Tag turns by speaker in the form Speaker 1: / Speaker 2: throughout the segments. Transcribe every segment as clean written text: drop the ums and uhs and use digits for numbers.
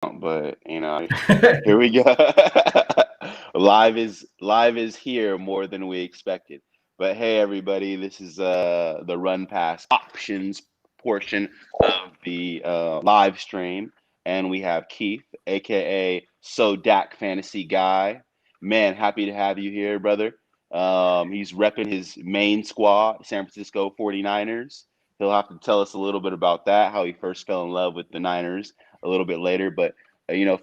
Speaker 1: but here we go. Live is here more than we expected. But hey, everybody, this is the Run Pass options portion of the live stream, and we have Keith, aka So Dak Fantasy Guy. Man, happy to have you here, brother. He's repping his main squad, San Francisco 49ers. He'll have to tell us a little bit about that, how he first fell in love with the Niners a little bit later. But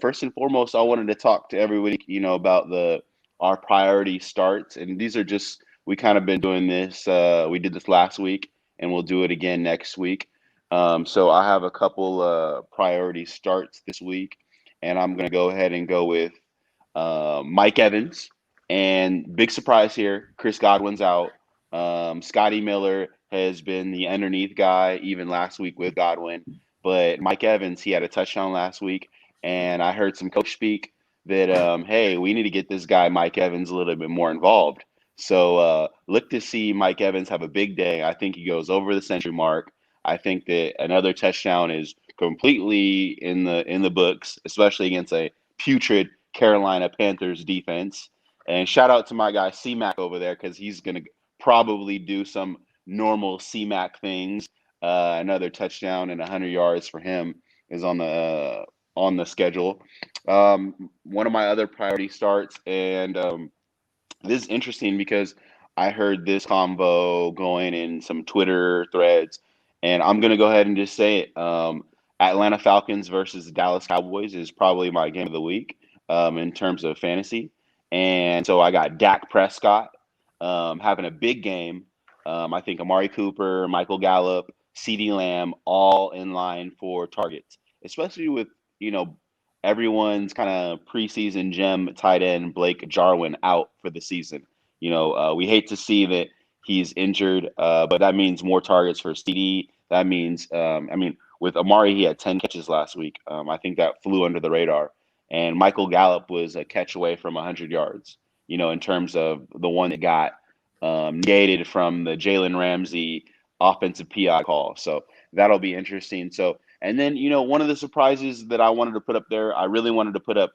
Speaker 1: first and foremost, I wanted to talk to everybody, about the our priority starts, and these are just we kind of been doing this. We did this last week, and we'll do it again next week. So I have a couple priority starts this week, and I'm gonna go ahead and go with Mike Evans, and big surprise here, Chris Godwin's out. Scotty Miller has been the underneath guy even last week with Godwin, but Mike Evans, he had a touchdown last week, and I heard some coach speak that hey, we need to get this guy Mike Evans a little bit more involved. So look to see Mike Evans have a big day. I think he goes over the century mark. I think that another touchdown is completely in the books, especially against a putrid Carolina Panthers defense. And shout out to my guy C-Mac over there because he's going to probably do some normal C-Mac things. Another touchdown and 100 yards for him is on the schedule. One of my other priority starts, and this is interesting because I heard this combo going in some Twitter threads, and I'm gonna go ahead and just say it. Atlanta Falcons versus Dallas Cowboys is probably my game of the week in terms of fantasy, and so I got Dak Prescott having a big game. I think Amari Cooper, Michael Gallup, CeeDee Lamb, all in line for targets, especially with you know everyone's kind of preseason gem tight end Blake Jarwin out for the season. We hate to see that he's injured, but that means more targets for CD. That means, with Amari, he had 10 catches last week. I think that flew under the radar. And Michael Gallup was a catch away from 100 yards, in terms of the one that got negated from the Jalen Ramsey offensive PI call. So that'll be interesting. So, and then, one of the surprises that I wanted to put up there, I really wanted to put up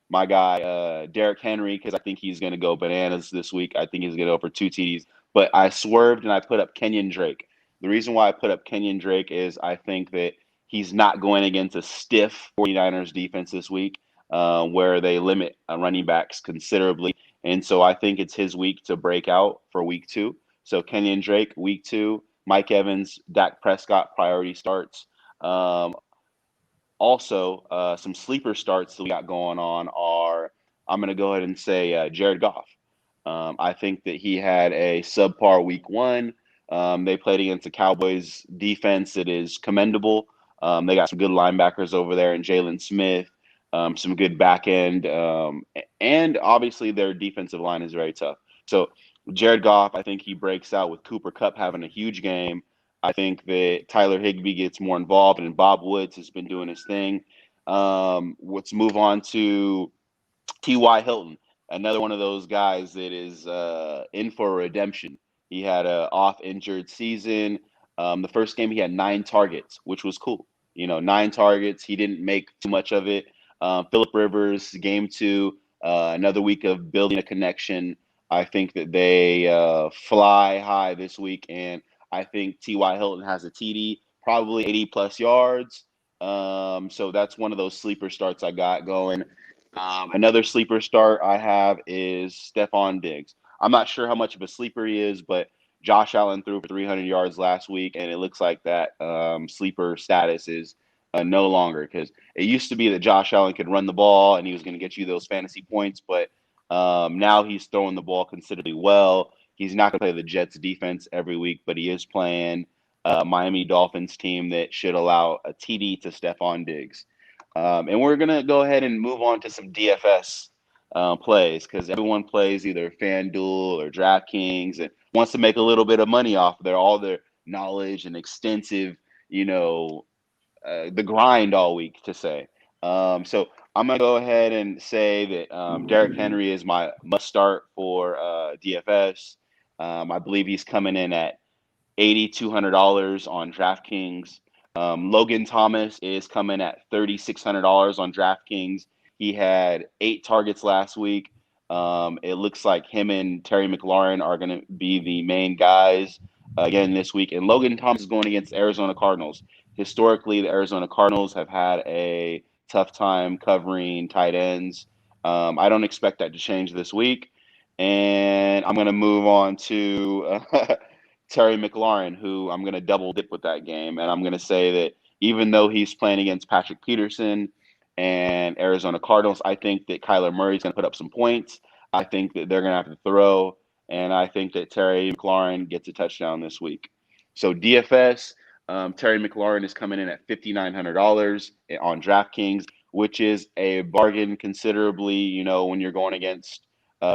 Speaker 1: my guy, Derrick Henry, because I think he's going to go bananas this week. I think he's going to go for two TDs. But I swerved and I put up Kenyon Drake. The reason why I put up Kenyon Drake is I think that he's not going against a stiff 49ers defense this week where they limit running backs considerably. And so I think it's his week to break out for week two. So Kenyon Drake, week two, Mike Evans, Dak Prescott, priority starts. Um, Also, some sleeper starts that we got going on are I'm going to go ahead and say Jared Goff. I think that he had a subpar week one. They played against the Cowboys defense that is commendable. They got some good linebackers over there, and Jalen Smith, some good back end, and obviously their defensive line is very tough. So Jared Goff, I think he breaks out with Cooper Kupp having a huge game. I think that Tyler Higbee gets more involved, and Bob Woods has been doing his thing. Let's move on to T.Y. Hilton, another one of those guys that is in for redemption. He had a off injured season. The first game he had 9 targets, which was cool. 9 targets. He didn't make too much of it. Philip Rivers, game two, another week of building a connection. I think that they fly high this week, and I think T.Y. Hilton has a TD, probably 80 plus yards. So that's one of those sleeper starts I got going. Another sleeper start I have is Stephon Diggs. I'm not sure how much of a sleeper he is, but Josh Allen threw for 300 yards last week, and it looks like that sleeper status is no longer because it used to be that Josh Allen could run the ball and he was going to get you those fantasy points, but now he's throwing the ball considerably well. He's not going to play the Jets defense every week, but he is playing Miami Dolphins team that should allow a TD to Stephon Diggs. And we're going to go ahead and move on to some DFS plays because everyone plays either FanDuel or DraftKings and wants to make a little bit of money off of all their knowledge and extensive, the grind all week to say. So I'm going to go ahead and say that Derrick Henry is my must start for DFS. I believe he's coming in at $8,200 on DraftKings. Logan Thomas is coming at $3,600 on DraftKings. He had 8 targets last week. It looks like him and Terry McLaurin are going to be the main guys again this week. And Logan Thomas is going against Arizona Cardinals. Historically, the Arizona Cardinals have had a tough time covering tight ends. I don't expect that to change this week. And I'm going to move on to Terry McLaurin, who I'm going to double dip with that game. And I'm going to say that even though he's playing against Patrick Peterson and Arizona Cardinals, I think that Kyler Murray's going to put up some points. I think that they're going to have to throw. And I think that Terry McLaurin gets a touchdown this week. So DFS, Terry McLaurin is coming in at $5,900 on DraftKings, which is a bargain considerably, when you're going against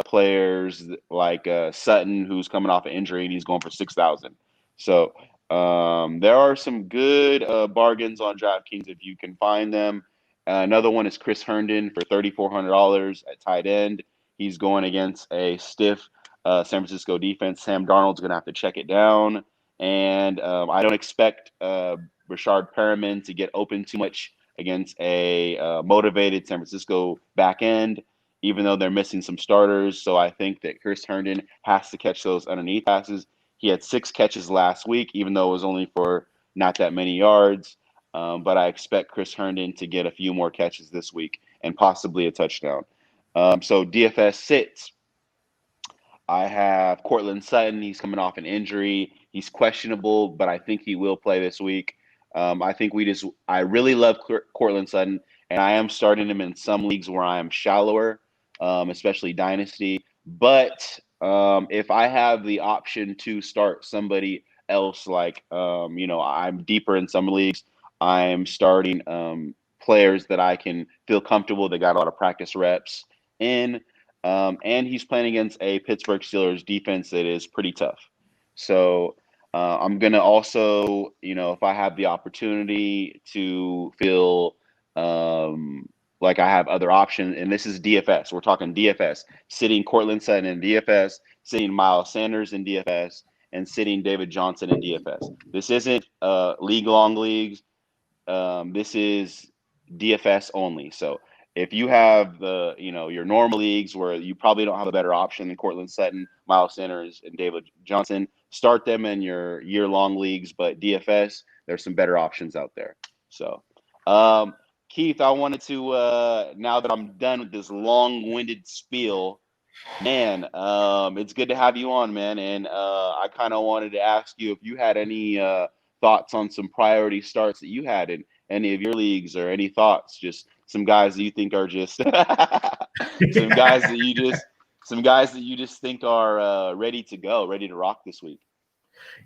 Speaker 1: players like Sutton, who's coming off an injury and he's going for 6,000. So there are some good bargains on DraftKings if you can find them. Another one is Chris Herndon for $3,400 at tight end. He's going against a stiff San Francisco defense. Sam Darnold's going to have to check it down. And I don't expect Rashard Perriman to get open too much against a motivated San Francisco back end, even though they're missing some starters. So I think that Chris Herndon has to catch those underneath passes. He had 6 catches last week, even though it was only for not that many yards. But I expect Chris Herndon to get a few more catches this week and possibly a touchdown. So DFS sits. I have Courtland Sutton. He's coming off an injury. He's questionable, but I think he will play this week. I really love Courtland Sutton, and I am starting him in some leagues where I am shallower, especially Dynasty. But if I have the option to start somebody else, I'm deeper in some leagues, I'm starting players that I can feel comfortable, that got a lot of practice reps in. And he's playing against a Pittsburgh Steelers defense that is pretty tough. So I'm going to also, if I have the opportunity to feel like I have other options, and this is DFS. We're talking DFS, sitting Courtland Sutton in DFS, sitting Miles Sanders in DFS, and sitting David Johnson in DFS. This isn't league-long leagues. This is DFS only. So if you have your normal leagues where you probably don't have a better option than Courtland Sutton, Miles Sanders, and David Johnson, start them in your year-long leagues. But DFS, there's some better options out there. So, Keith, I wanted to, now that I'm done with this long-winded spiel, man, it's good to have you on, man. And I kind of wanted to ask you if you had any thoughts on some priority starts that you had in any of your leagues, or any thoughts, just some guys that you think are just some guys that you just think are ready to go, ready to rock this week.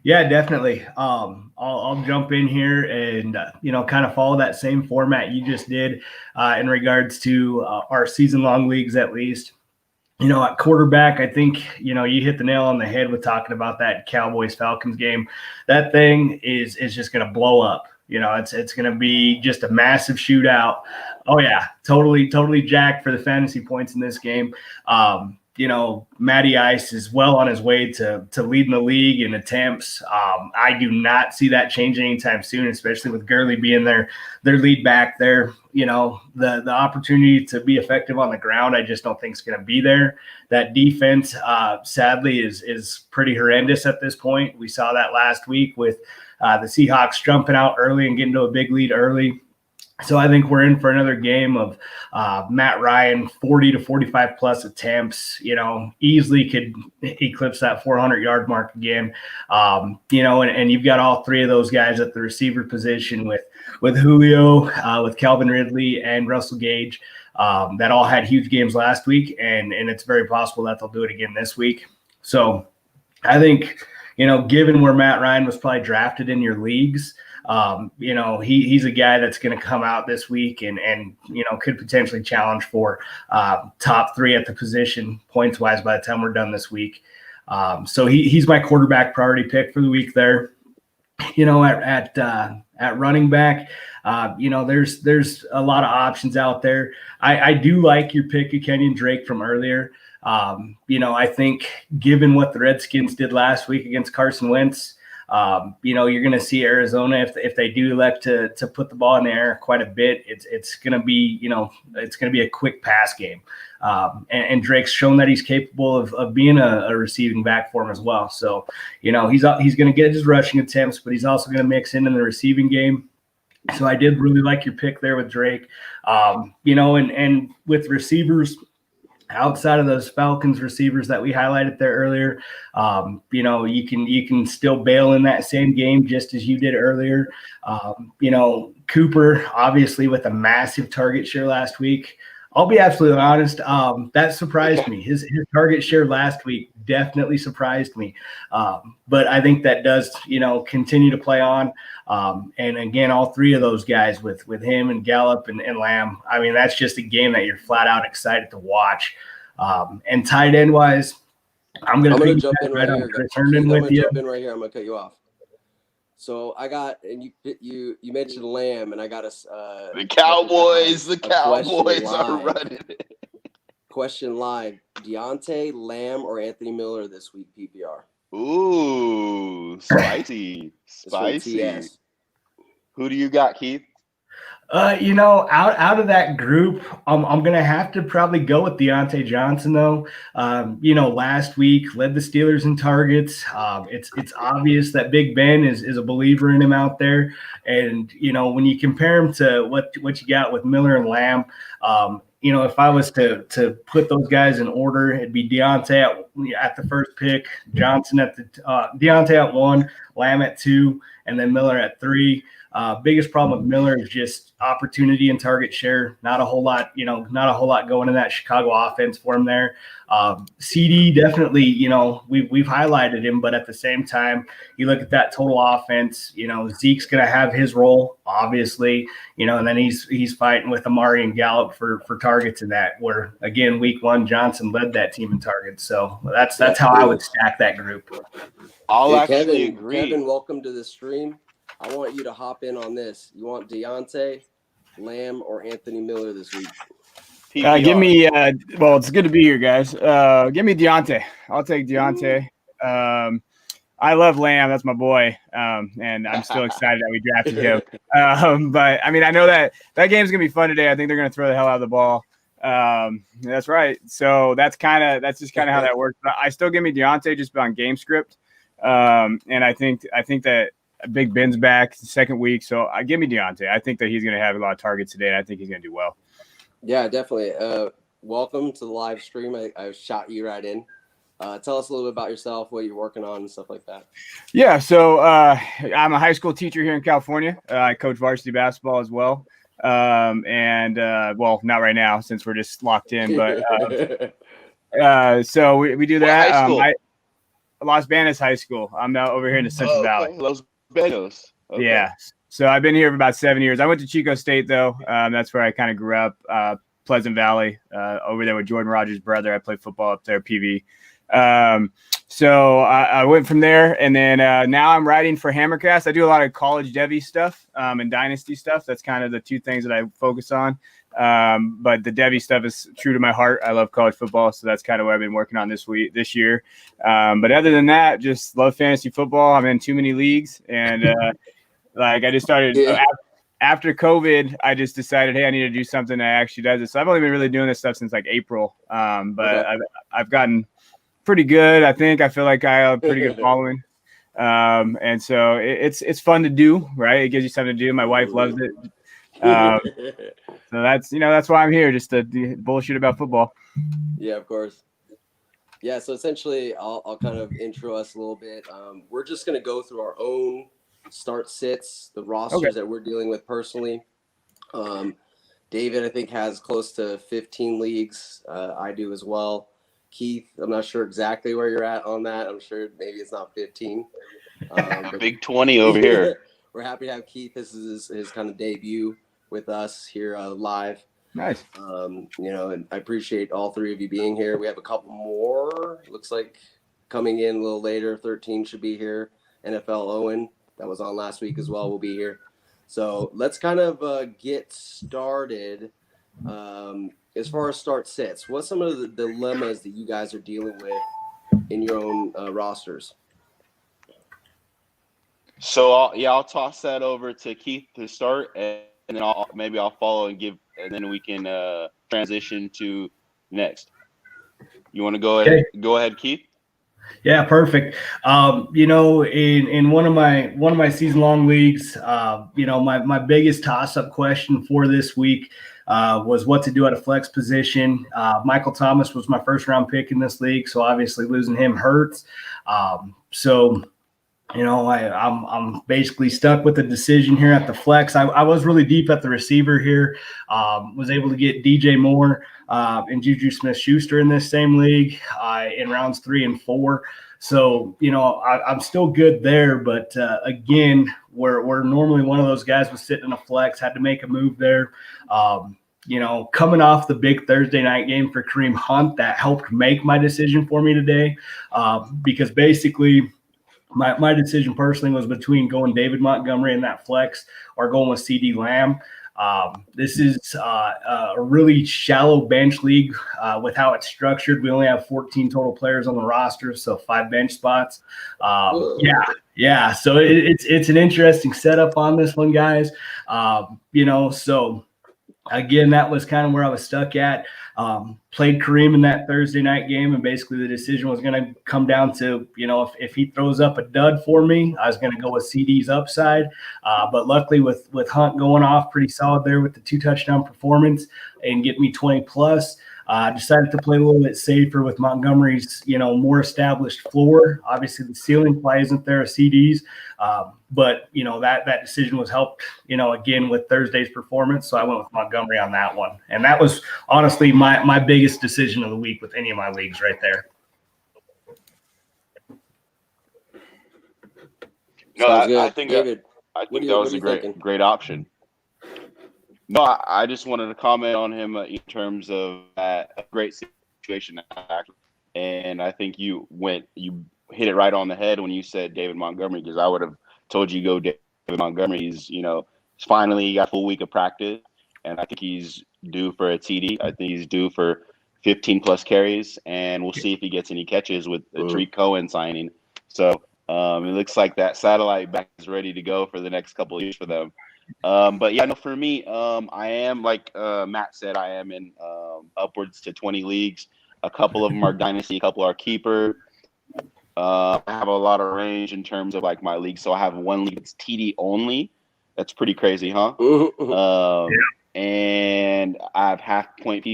Speaker 2: Yeah, definitely. I'll jump in here and kind of follow that same format you just did in regards to our season-long leagues, at least. At quarterback, I think, you hit the nail on the head with talking about that Cowboys-Falcons game. That thing is just going to blow up. It's going to be just a massive shootout. Oh, yeah, totally jacked for the fantasy points in this game. Matty Ice is well on his way to leading the league in attempts. I do not see that changing anytime soon, especially with Gurley being their lead back there. The opportunity to be effective on the ground, I just don't think is going to be there. That defense, sadly, is pretty horrendous at this point. We saw that last week with the Seahawks jumping out early and getting to a big lead early. So I think we're in for another game of Matt Ryan, 40 to 45 plus attempts, easily could eclipse that 400-yard mark again. And you've got all 3 of those guys at the receiver position with Julio, with Calvin Ridley, and Russell Gage that all had huge games last week. And it's very possible that they'll do it again this week. So I think, given where Matt Ryan was probably drafted in your leagues, he's a guy that's going to come out this week and could potentially challenge for top 3 at the position points wise by the time we're done this week. So he's my quarterback priority pick for the week there. At running back, there's a lot of options out there. I do like your pick of Kenyon Drake from earlier. I think given what the Redskins did last week against Carson Wentz, You're going to see Arizona if they do elect to put the ball in the air quite a bit. It's going to be it's going to be a quick pass game. And Drake's shown that he's capable of being a receiving back for him as well. So, he's going to get his rushing attempts, but he's also going to mix in the receiving game. So I did really like your pick there with Drake. And with receivers, outside of those Falcons receivers that we highlighted there earlier, you can still bail in that same game just as you did earlier. Cooper, obviously with a massive target share last week. I'll be absolutely honest. That surprised me. His target share last week definitely surprised me. But I think that does, continue to play on. And again, all three of those guys with him and Gallup and Lamb, I mean, that's just a game that you're flat out excited to watch. And tight end wise, I'm going to
Speaker 3: jump in right here. I'm going to jump in right here. I'm going to cut you off. So I got, and you mentioned Lamb, and I got
Speaker 1: the Cowboys are running it.
Speaker 3: Question live: Deontay, Lamb, or Anthony Miller this week PPR?
Speaker 1: Ooh, spicy. Who do you got, Keith?
Speaker 2: Out of that group, I'm gonna have to probably go with Deontay Johnson though. Last week led the Steelers in targets. It's obvious that Big Ben is a believer in him out there, and when you compare him to what you got with Miller and Lamb, if I was to put those guys in order, it'd be Deontay at the first pick, Johnson at Deontay at 1, Lamb at 2, and then Miller at 3. Biggest problem with Miller is just opportunity and target share. Not a whole lot going in that Chicago offense for him there. CD definitely, we've highlighted him, but at the same time, you look at that total offense. Zeke's going to have his role, obviously. And then he's fighting with Amari and Gallup for targets in that. Where again, week 1, Johnson led that team in targets. So that's how I would stack that group.
Speaker 1: I'll actually agree.
Speaker 3: Kevin, welcome to the stream. I want you to hop in on this. You want Deontay, Lamb, or Anthony Miller this week?
Speaker 4: Give me it's good to be here, guys. Give me Deontay. I'll take Deontay. I love Lamb. That's my boy. And I'm still excited that we drafted him. But I mean, I know that game's going to be fun today. I think they're going to throw the hell out of the ball. That's right. So that's just kind of how that works. But I still give me Deontay just on game script. And I think that Big Ben's back second week. So give me Deontay. I think that he's going to have a lot of targets today. And I think he's going to do well.
Speaker 3: Yeah, definitely. Welcome to the live stream. I shot you right in. Tell us a little bit about yourself, what you're working on and stuff like that.
Speaker 4: Yeah. So I'm a high school teacher here in California. I coach varsity basketball as well. Not right now since we're just locked in, but so we do that.
Speaker 1: High school?
Speaker 4: Los Banos High School. I'm now over here in the Central Valley.
Speaker 1: Los Banos. Okay.
Speaker 4: Yeah. So I've been here for about 7 years. I went to Chico State though. That's where I kind of grew up. Pleasant Valley, over there with Jordan Rogers' brother. I played football up there, PV. So I went from there, and then now I'm writing for Hammercast. I do a lot of college Devy stuff and dynasty stuff. That's kind of the two things that I focus on. But the Devy stuff is true to my heart. I love college football, so that's kind of what I've been working on this year. But other than that, just love fantasy football. I'm in too many leagues, and I just started after COVID. I just decided, hey, I need to do something that actually does it. So I've only been really doing this stuff since like April. But I've gotten pretty good. I feel like I have a pretty good following. And so it's fun to do, right? It gives you something to do. My wife loves it. So that's why I'm here, just to bullshit about football.
Speaker 3: Yeah, of course. Yeah. So essentially I'll kind of intro us a little bit. We're just going to go through our own start sits, the rosters that we're dealing with personally. David, I think, has close to 15 leagues. I do as well. Keith, I'm not sure exactly where you're at on that. I'm sure maybe it's not 15.
Speaker 1: Big 20 over here.
Speaker 3: We're happy to have Keith. This is his kind of debut with us here live.
Speaker 4: Nice.
Speaker 3: And I appreciate all three of you being here. We have a couple more. Looks like coming in a little later. 13 should be here. NFL Owen, that was on last week as well, will be here. So let's kind of get started. As far as start sits, what's some of the dilemmas that you guys are dealing with in your own rosters?
Speaker 1: So I'll toss that over to Keith to start, and then I'll follow and then we can transition to next. You want to go ahead?
Speaker 2: Okay.
Speaker 1: Go ahead, Keith.
Speaker 2: Yeah, perfect. In one of my season long leagues, my biggest toss up question for this week was what to do at a flex position. Michael Thomas was my first round pick in this league, so obviously losing him hurts. I'm basically stuck with the decision here at the flex. I was really deep at the receiver here. Was able to get DJ Moore and Juju Smith-Schuster in this same league in rounds 3 and 4. So, I'm still good there. But again, we're normally one of those guys was sitting in a flex, had to make a move there. Coming off the big Thursday night game for Kareem Hunt, that helped make my decision for me today because basically – My decision personally was between going David Montgomery in that flex or going with CeeDee Lamb. This is a really shallow bench league with how it's structured. We only have 14 total players on the roster, so 5 bench spots. Yeah. So it's an interesting setup on this one, guys. So again, that was kind of where I was stuck at. Played Kareem in that Thursday night game, and basically the decision was going to come down to, if he throws up a dud for me, I was going to go with CD's upside. But luckily with Hunt going off pretty solid there with the 2 touchdown performance and get me 20 plus, decided to play a little bit safer with Montgomery's, more established floor. Obviously the ceiling play isn't there at CD's. But that decision was helped, again with Thursday's performance. So I went with Montgomery on that one. And that was honestly my biggest decision of the week with any of my leagues right there.
Speaker 1: No, I think David, that was a great option. No, I just wanted to comment on him in terms of a great situation. And I think you hit it right on the head when you said David Montgomery, because I would have told you go David Montgomery. He's, finally got a full week of practice, and I think he's due for a TD. I think he's due for 15 plus carries, and we'll see if he gets any catches with the Tariq Cohen signing. So it looks like that satellite back is ready to go for the next couple of years for them. But yeah, no, for me, I am like Matt said, I am in upwards to 20 leagues. A couple of them are dynasty, a couple are keeper. I have a lot of range in terms of like my league. So I have one league that's TD only. That's pretty crazy, huh? And I have half point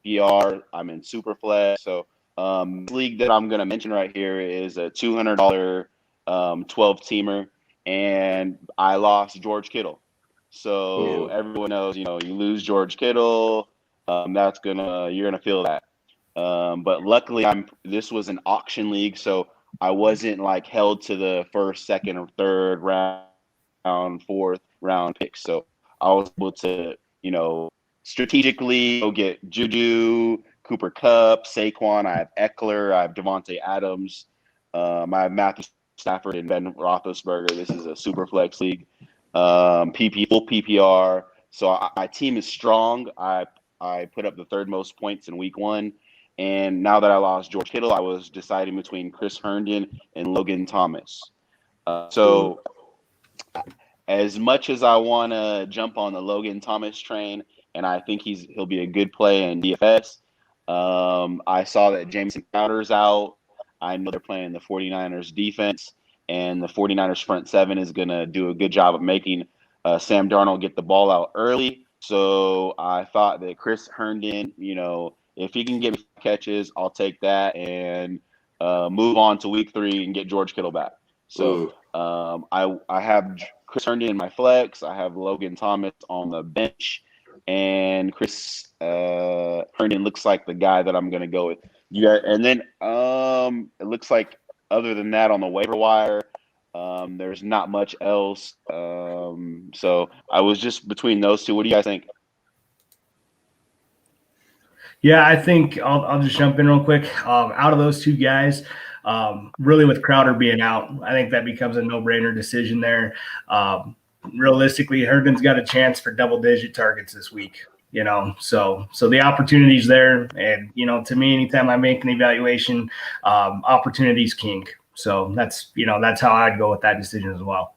Speaker 1: PPR. I'm in Superflex. So the league that I'm going to mention right here is a $200 12-teamer, and I lost George Kittle. So everyone knows, you lose George Kittle, you're gonna feel that. But luckily, this was an auction league, so I wasn't like held to the first, second, or third round, fourth round picks. So I was able to, strategically go get Juju, Cooper Kupp, Saquon. I have Eckler, I have Devontae Adams, I have Matthew Stafford and Ben Roethlisberger. This is a super flex league. Full PPR. So my team is strong. I put up the 3rd most points in week 1. And now that I lost George Kittle, I was deciding between Chris Herndon and Logan Thomas. So as much as I want to jump on the Logan Thomas train, and I think he'll be a good play in DFS, I saw that Jameson Crowder's out. I know they're playing the 49ers defense, and the 49ers front 7 is going to do a good job of making Sam Darnold get the ball out early. So I thought that Chris Herndon, if he can get me catches, I'll take that and move on to week 3 and get George Kittle back. So I have Chris Herndon in my flex. I have Logan Thomas on the bench, and Chris Herndon looks like the guy that I'm going to go with. And then it looks like other than that on the waiver wire, there's not much else. So I was just between those two. What do you guys think?
Speaker 2: Yeah, I think I'll just jump in real quick. Out of those 2 guys, really with Crowder being out, I think that becomes a no-brainer decision there. Realistically, Herndon's got a chance for double-digit targets this week. So the opportunity's there. And, to me, anytime I make an evaluation, opportunity's king. So that's how I'd go with that decision as well.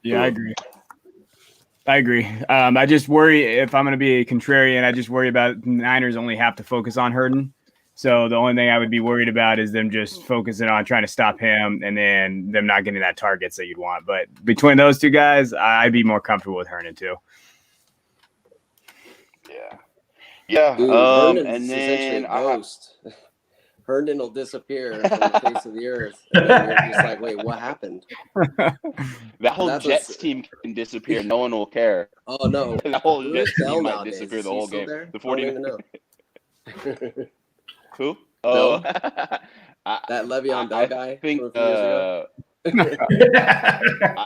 Speaker 4: Yeah, I agree. I just worry if I'm going to be a contrarian. I just worry about Niners only have to focus on Herndon. So the only thing I would be worried about is them just focusing on trying to stop him and then them not getting that targets that you'd want. But between those two guys, I'd be more comfortable with Herndon too.
Speaker 1: Yeah.
Speaker 3: Dude, Herndon's
Speaker 1: And
Speaker 3: essentially
Speaker 1: then
Speaker 3: a ghost. Herndon will disappear from the face of the earth, and then you're just like, wait, what happened?
Speaker 1: that whole
Speaker 3: That's
Speaker 1: Jets team can disappear. No one will care.
Speaker 3: Oh no,
Speaker 1: That whole
Speaker 3: where's
Speaker 1: Jets
Speaker 3: Bell
Speaker 1: team might
Speaker 3: nowadays?
Speaker 1: disappear
Speaker 3: Is
Speaker 1: the
Speaker 3: he
Speaker 1: whole
Speaker 3: still
Speaker 1: game.
Speaker 3: there?
Speaker 1: The
Speaker 3: I don't
Speaker 1: 40
Speaker 3: even know.
Speaker 1: Who?
Speaker 3: Bell?
Speaker 1: I,
Speaker 3: That Le'Veon Bell
Speaker 1: I
Speaker 3: guy
Speaker 1: think
Speaker 3: from a few years ago.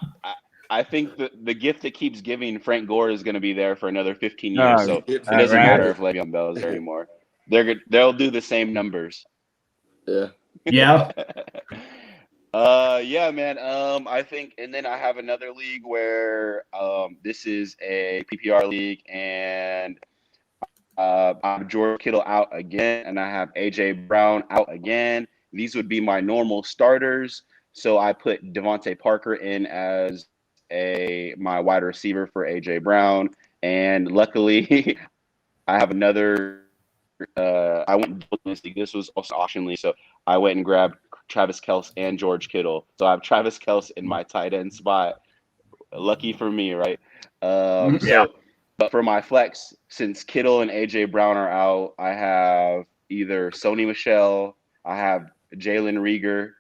Speaker 1: I think the gift that keeps giving, Frank Gore, is going to be there for another 15 years. So it
Speaker 3: All
Speaker 1: doesn't
Speaker 4: right.
Speaker 1: matter if Le'Veon Bell is there anymore. They'll do the same numbers.
Speaker 3: Yeah.
Speaker 2: Yeah.
Speaker 1: Yeah, man. I think, and then I have another league where this is a PPR league, and I have George Kittle out again, and I have AJ Brown out again. These would be my normal starters. So I put Devontae Parker in as my wide receiver for AJ Brown, and luckily I have another. I went this league. This was also auction league, so I went and grabbed Travis Kelce and George Kittle. So I have Travis Kelce in my tight end spot. Lucky for me, right? So, but for my flex, since Kittle and AJ Brown are out, I have either Sony Michel, I have Jalen Reagor,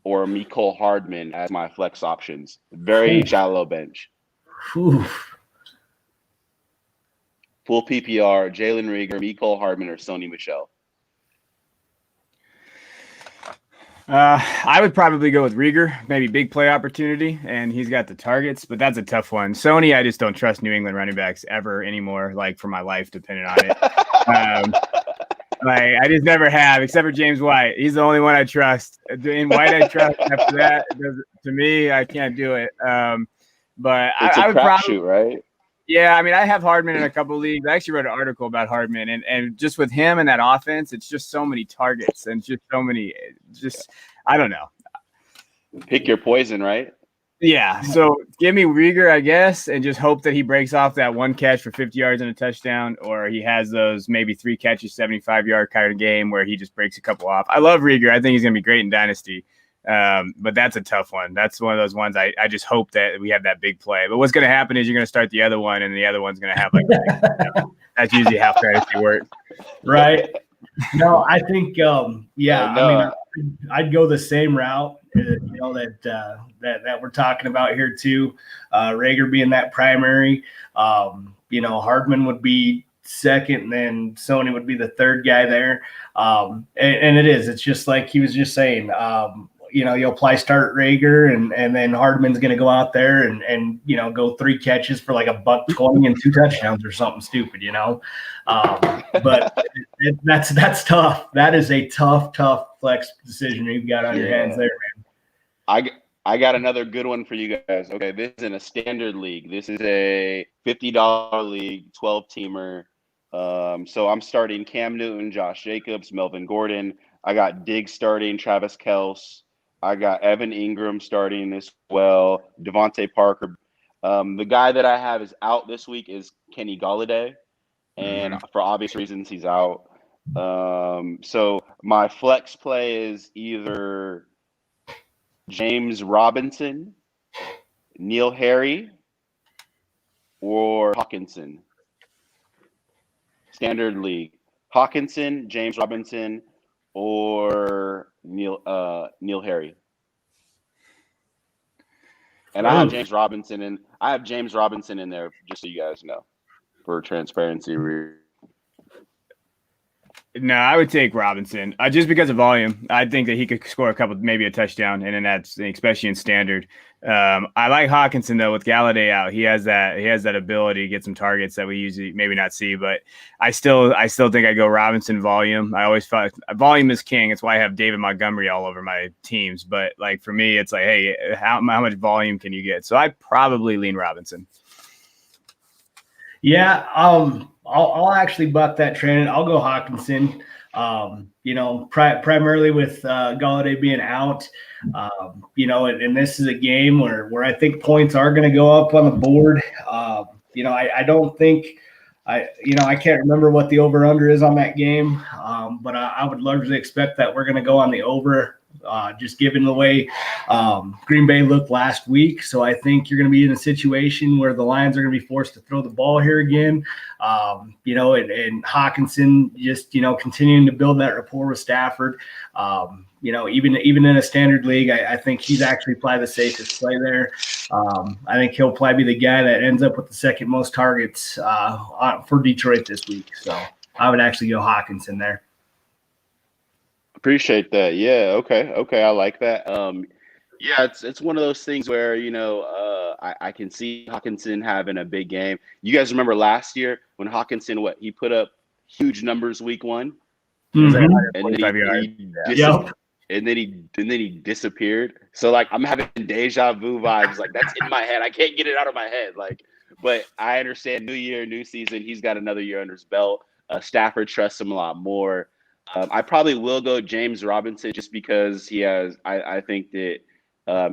Speaker 1: or Mecole Hardman as my flex options. Very shallow bench.
Speaker 2: Oof.
Speaker 1: Full PPR, Jalen Reagor, Mecole Hardman, or Sony Michel.
Speaker 4: I would probably go with Reagor, maybe big play opportunity, and he's got the targets, but that's a tough one. Sony, I just don't trust New England running backs ever anymore, like for my life, depending on it. I just never have, except for James White. He's the only one I trust. In White, I trust. After that, to me, I can't do it. But
Speaker 1: it's
Speaker 4: I
Speaker 1: a
Speaker 4: would probably,
Speaker 1: crapshoot, right?
Speaker 4: yeah, I mean, I have Hardman in a couple of leagues. I actually wrote an article about Hardman, and just with him and that offense, it's just so many targets and just so many. I don't know.
Speaker 1: Pick your poison, right?
Speaker 4: Yeah, so give me Reagor, I guess, and just hope that he breaks off that one catch for 50 yards and a touchdown, or he has those maybe 3 catches, 75-yard kind of game where he just breaks a couple off. I love Reagor. I think he's going to be great in Dynasty, but that's a tough one. That's one of those ones I just hope that we have that big play. But what's going to happen is you're going to start the other one, and the other one's going to have like that's usually how fantasy works.
Speaker 2: Right. No, I think, yeah,
Speaker 1: No.
Speaker 2: I mean, I'd go the same route, that we're talking about here too. Reagor being that primary, Hardman would be second, and then Sony would be the third guy there. And it's just like he was just saying, you'll probably start Reagor, and then Hardman's going to go out there and go 3 catches for like $120 and 2 touchdowns or something stupid, but that's tough. That is a tough flex decision you've got on your hands there, man.
Speaker 1: I got another good one for you guys. Okay, this is in a standard league. This is a $50 league, 12-teamer. So I'm starting Cam Newton, Josh Jacobs, Melvin Gordon. I got Diggs starting, Travis Kelce. I got Evan Ingram starting as well, Devontae Parker. The guy that I have is out this week is Kenny Golladay, and for obvious reasons, he's out. So my flex play is either James Robinson, Neil Harry, or Hawkinson. Standard league. Hawkinson, James Robinson, or Neil Harry. And I have James Robinson in there, just so you guys know, for transparency.
Speaker 4: No, I would take Robinson just because of volume. I think that he could score a couple, maybe a touchdown, and then that's especially in standard. I like Hawkinson though. With Galladay out, he has that ability to get some targets that we usually maybe not see. But I still think I go Robinson volume. I always thought volume is king. It's why I have David Montgomery all over my teams. But like for me, it's like, hey, how much volume can you get? So I probably lean Robinson.
Speaker 2: Yeah, I'll actually buck that trend. I'll go Hawkinson. Primarily with Galladay being out, and this is a game where I think points are going to go up on the board. I don't think I can't remember what the over under is on that game, but I would largely expect that we're going to go on the over. Just given the way Green Bay looked last week. So I think you're going to be in a situation where the Lions are going to be forced to throw the ball here again. And Hockenson just, continuing to build that rapport with Stafford. Even in a standard league, I think he's actually probably the safest play there. I think he'll probably be the guy that ends up with the second most targets for Detroit this week. So I would actually go Hockenson there.
Speaker 1: Appreciate that. Yeah. Okay. I like that. It's one of those things where I can see Hockenson having a big game. You guys remember last year when Hockenson he put up huge numbers week 1, and then he disappeared. So like I'm having deja vu vibes. Like that's in my head. I can't get it out of my head. But I understand new year, new season. He's got another year under his belt. Stafford trusts him a lot more. I probably will go James Robinson just because he has. I think that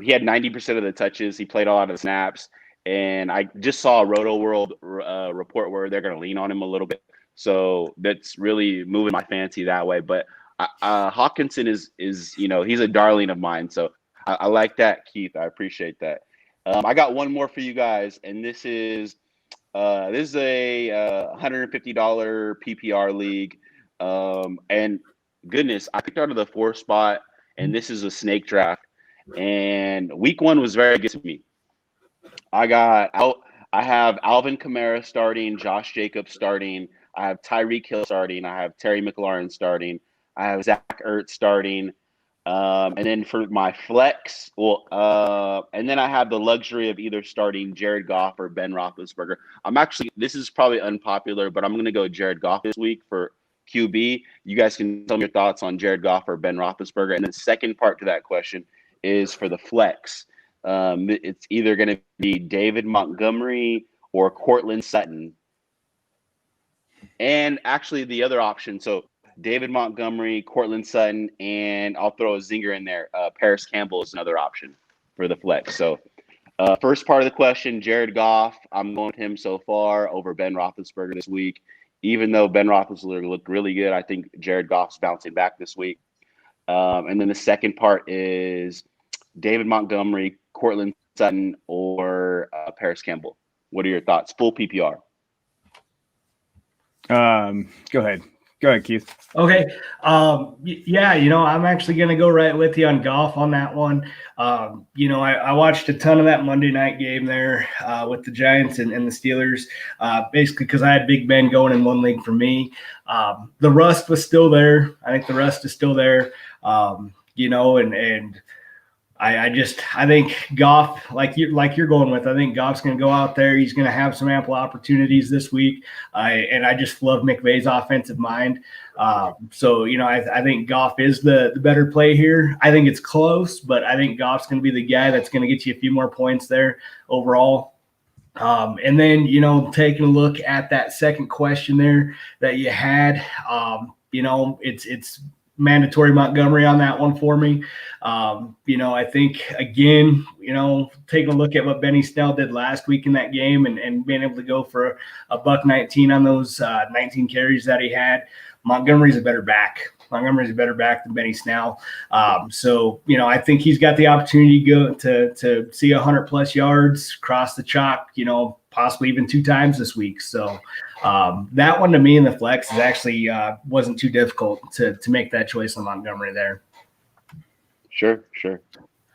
Speaker 1: he had 90% of the touches. He played a lot of snaps, and I just saw a Roto World report where they're going to lean on him a little bit. So that's really moving my fancy that way. But Hockenson is he's a darling of mine. So I like that, Keith. I appreciate that. I got one more for you guys, and this is a $150 PPR league. And goodness, I picked out of the 4th spot, and this is a snake draft. And week 1 was very good to me. I have Alvin Kamara starting, Josh Jacobs starting. I have Tyreek Hill starting. I have Terry McLaurin starting. I have Zach Ertz starting. And then for my flex, and then I have the luxury of either starting Jared Goff or Ben Roethlisberger. This is probably unpopular, but I'm going to go Jared Goff this week for QB. You guys can tell me your thoughts on Jared Goff or Ben Roethlisberger. And the second part to that question is for the flex. It's either going to be David Montgomery or Cortland Sutton. And actually the other option, so David Montgomery, Cortland Sutton, and I'll throw a zinger in there. Paris Campbell is another option for the flex. So first part of the question, Jared Goff, I'm going with him so far over Ben Roethlisberger this week. Even though Ben Roethlisberger looked really good, I think Jared Goff's bouncing back this week. And then the second part is David Montgomery, Cortland Sutton, or Paris Campbell. What are your thoughts? Full PPR.
Speaker 4: Go ahead. Go ahead, Keith.
Speaker 2: Okay. I'm actually going to go right with you on Goff on that one. I watched a ton of that Monday night game there with the Giants and the Steelers, basically because I had Big Ben going in one league for me. The rust was still there. I think the rust is still there, and I think Goff, like you're going with, I think Goff's going to go out there. He's going to have some ample opportunities this week. And I just love McVay's offensive mind. I think Goff is the better play here. I think it's close, but I think Goff's going to be the guy that's going to get you a few more points there overall. And then, taking a look at that second question there that you had, it's mandatory Montgomery on that one for me. I think, again, taking a look at what Benny Snell did last week in that game and being able to go for a $119 on those 19 carries that he had, Montgomery's a better back. Montgomery's a better back than Benny Snell. I think he's got the opportunity to see 100+ yards, cross the chalk, possibly even 2 times this week. So that one to me in the flex is actually wasn't too difficult to make that choice on Montgomery there.
Speaker 1: Sure.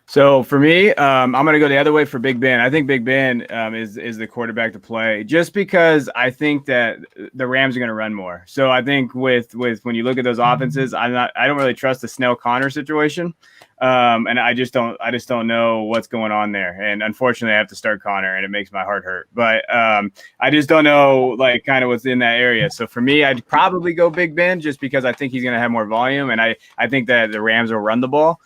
Speaker 4: So for me, I'm going to go the other way for Big Ben. I think Big Ben is the quarterback to play just because I think that the Rams are going to run more. So I think with when you look at those offenses, I don't really trust the Snell Connor situation. And I just don't know what's going on there. And unfortunately I have to start Connor and it makes my heart hurt, but I just don't know kind of what's in that area. So for me, I'd probably go Big Ben just because I think he's going to have more volume. And I think that the Rams will run the ball.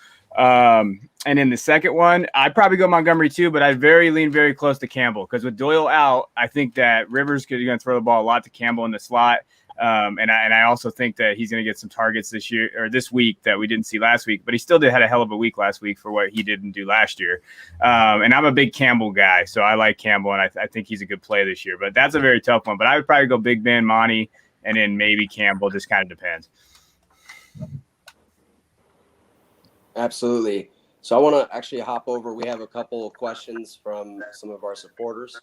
Speaker 4: And in the second one, I'd probably go Montgomery too, but I'd lean very close to Campbell because with Doyle out, I think that Rivers is going to throw the ball a lot to Campbell in the slot. And I also think that he's going to get some targets this week that we didn't see last week, but he still had a hell of a week last week for what he didn't do last year. And I'm a big Campbell guy, so I like Campbell, and I think he's a good play this year. But that's a very tough one. But I would probably go Big Ben, Monty, and then maybe Campbell. Just kind of depends.
Speaker 3: Absolutely. So I want to actually hop over. We have a couple of questions from some of our supporters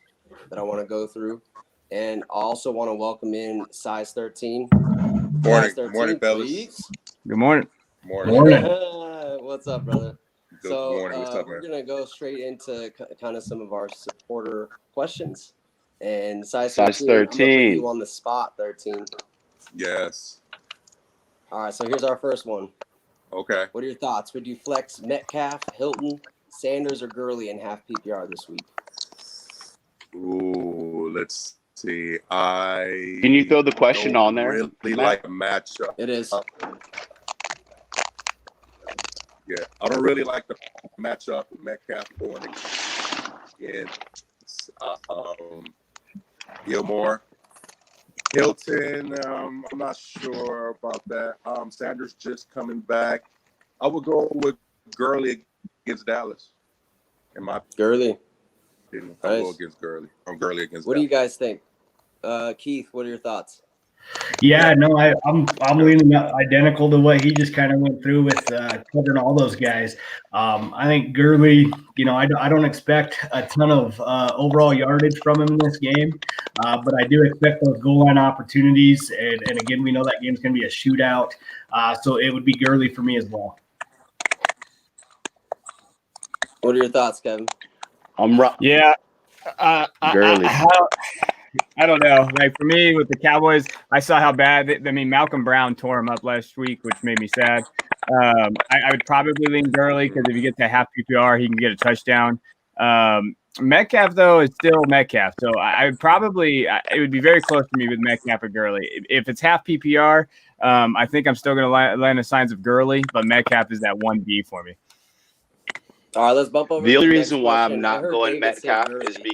Speaker 3: that I want to go through. And I also want to welcome in Size 13.
Speaker 5: Morning, morning, fellas.
Speaker 3: Please.
Speaker 4: Good morning.
Speaker 5: Morning.
Speaker 3: What's up, brother?
Speaker 5: Good
Speaker 3: So
Speaker 5: morning. What's up,
Speaker 3: we're
Speaker 5: man?
Speaker 3: going to go straight into kind of some of our supporter questions. And Size
Speaker 1: 13.
Speaker 3: 13. I'm gonna put you on the spot, 13.
Speaker 5: Yes.
Speaker 3: All right, so here's our first one.
Speaker 5: Okay.
Speaker 3: What are your thoughts? Would you flex Metcalf, Hilton, Sanders, or Gurley in half PPR this week?
Speaker 5: Ooh, let's see.
Speaker 1: Can you throw the question
Speaker 5: don't
Speaker 1: on there,
Speaker 5: really
Speaker 1: Matt?
Speaker 5: like a matchup.
Speaker 3: It is.
Speaker 5: Yeah, I don't really like the matchup with Metcalf going against Gilmore. Hilton, I'm not sure about that. Sanders just coming back. I would go with Gurley against Dallas. In my
Speaker 3: Gurley.
Speaker 5: opinion, I'll go
Speaker 3: Nice.
Speaker 5: against Gurley. I'm Gurley against
Speaker 3: What do you
Speaker 5: Dallas.
Speaker 3: guys think? Keith, what are your thoughts?
Speaker 2: Yeah, no, I'm leaning identical to what he just kind of went through with covering all those guys. I think Gurley, I don't expect a ton of overall yardage from him in this game, but I do expect those goal line opportunities. And again, we know that game's going to be a shootout, so it would be Gurley for me as well.
Speaker 3: What are your thoughts, Kevin?
Speaker 4: Yeah.
Speaker 1: Gurley.
Speaker 4: I don't know. Like for me with the Cowboys, I saw how bad. Malcolm Brown tore him up last week, which made me sad. I would probably lean Gurley because if you get to half PPR, he can get a touchdown. Metcalf though is still Metcalf, so I would probably it would be very close to me with Metcalf or Gurley. If it's half PPR, I think I'm still going to land the signs of Gurley, but Metcalf is that 1B for me.
Speaker 3: All right, let's bump over.
Speaker 1: The
Speaker 3: to
Speaker 1: only
Speaker 3: next
Speaker 1: reason why
Speaker 3: question.
Speaker 1: I'm
Speaker 3: I
Speaker 1: not
Speaker 3: heard
Speaker 1: going
Speaker 3: David say
Speaker 1: Metcalf
Speaker 3: Gurley.
Speaker 1: is because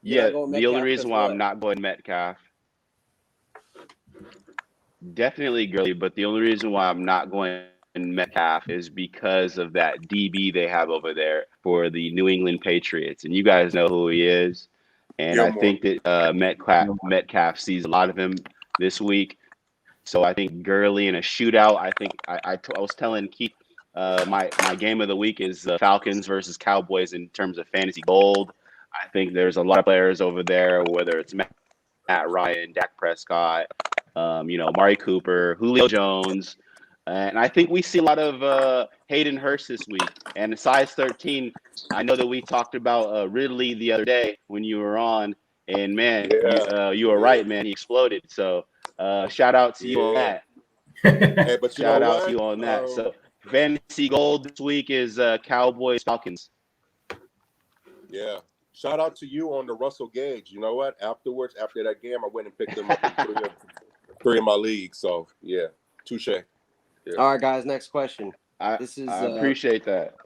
Speaker 3: You're not going
Speaker 1: the
Speaker 3: Metcalf
Speaker 1: only reason why
Speaker 3: because
Speaker 1: I'm not going Metcalf. Definitely Gurley, but the only reason why I'm not going Metcalf is because of that DB they have over there for the New England Patriots, and you guys know who he is. And I
Speaker 5: Gilmore.
Speaker 1: think that Metcalf sees a lot of him this week. So I think Gurley in a shootout. I think I was telling Keith my game of the week is Falcons versus Cowboys in terms of fantasy gold. I think there's a lot of players over there, whether it's Matt Ryan, Dak Prescott, Amari Cooper, Julio Jones. And I think we see a lot of Hayden Hurst this week. And Size 13, I know that we talked about Ridley the other day when you were on. And, man, you were right, man. He exploded. So shout out to you on that.
Speaker 5: Hey, but
Speaker 1: Shout out to you on that. So fantasy gold this week is Cowboys Falcons.
Speaker 5: Yeah. Shout out to you on the Russell Gage. You know what? After that game, I went and picked him up in three of my leagues. So, yeah, touche. Yeah.
Speaker 3: All right, guys, next question. This is
Speaker 1: I appreciate that.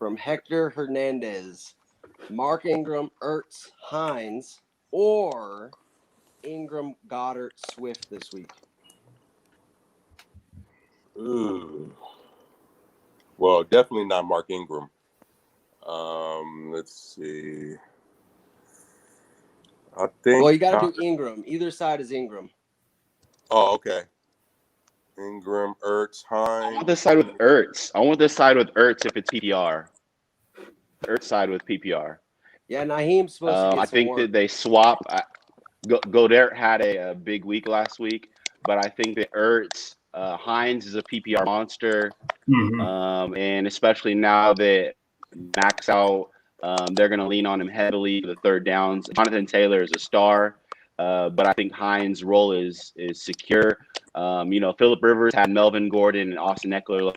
Speaker 3: from Hector Hernandez. Mark Ingram, Ertz, Hines, or Ingram, Goddard, Swift this week?
Speaker 5: Well, definitely not Mark Ingram. Let's see. I think.
Speaker 3: Well, you got to do Ingram. Either side is Ingram.
Speaker 5: Oh, okay. Ingram, Ertz,
Speaker 1: I
Speaker 5: Hines.
Speaker 1: want this side with Ertz. I want this side with Ertz if it's PPR. Ertz side with PPR.
Speaker 3: Yeah, Naheem's supposed to get
Speaker 1: I
Speaker 3: some
Speaker 1: think
Speaker 3: work.
Speaker 1: that they swap. Godert had a big week last week, but I think that Ertz, Hines is a PPR monster.
Speaker 2: Mm-hmm.
Speaker 1: And especially now that Max out, they're going to lean on him heavily for the third downs. Jonathan Taylor is a star, but I think Hines' role is secure. Phillip Rivers had Melvin Gordon and Austin Eckler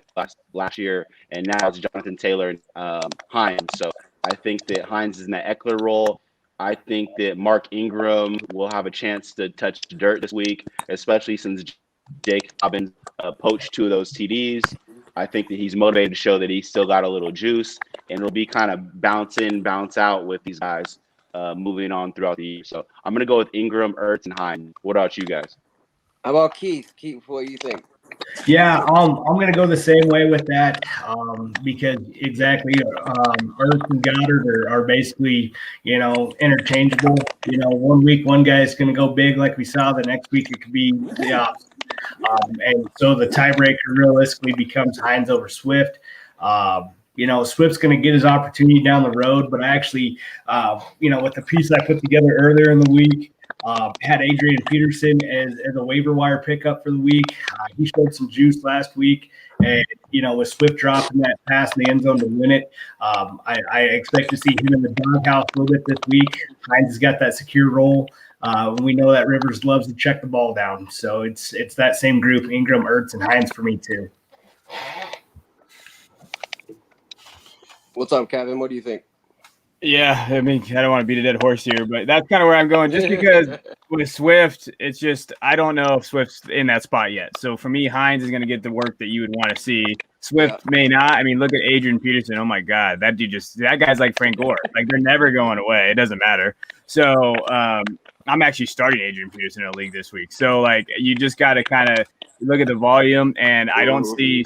Speaker 1: last year, and now it's Jonathan Taylor and Hines. So I think that Hines is in that Eckler role. I think that Mark Ingram will have a chance to touch dirt this week, especially since Jake Dobbins poached 2 of those TDs. I think that he's motivated to show that he's still got a little juice, and it'll be kind of bounce in, bounce out with these guys. moving on throughout the year. So I'm going to go with Ingram, Ertz, and Hines. What about you guys?
Speaker 3: How about Keith? Keith, what do you think?
Speaker 2: Yeah, I'm going to go the same way with that because exactly, Ertz and Goddard are basically, interchangeable. 1 week one guy's going to go big like we saw. The next week it could be the opposite. And so the tiebreaker realistically becomes Hines over Swift. Swift's going to get his opportunity down the road, but I actually, with the piece I put together earlier in the week, had Adrian Peterson as a waiver wire pickup for the week. He showed some juice last week, and with Swift dropping that pass in the end zone to win it, I expect to see him in the doghouse a little bit this week. Hines has got that secure role. We know that Rivers loves to check the ball down, so it's that same group: Ingram, Ertz, and Hines for me too.
Speaker 3: What's up, Kevin? What do you think?
Speaker 4: Yeah, I mean, I don't want to beat a dead horse here, but that's kind of where I'm going. Just because with Swift, it's just I don't know if Swift's in that spot yet. So for me, Hines is going to get the work that you would want to see. Swift may not. I mean, look at Adrian Peterson. Oh my God, that guy's like Frank Gore. Like they're never going away. It doesn't matter. So I'm actually starting Adrian Peterson in a league this week. So like you just got to kind of look at the volume, and I don't see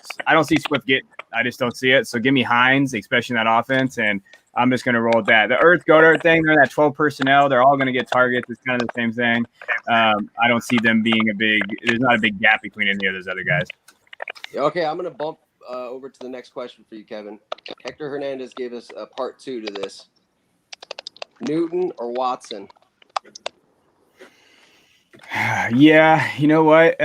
Speaker 4: Swift get. I just don't see it. So give me Hines, especially in that offense, and I'm just going to roll with that. The Ertz Goddard thing, they're that 12 personnel. They're all going to get targets. It's kind of the same thing. I don't see them being there's not a big gap between any of those other guys.
Speaker 3: Okay, I'm going to bump over to the next question for you, Kevin. Hector Hernandez gave us a part 2 to this. Newton or Watson?
Speaker 4: Yeah, you know what?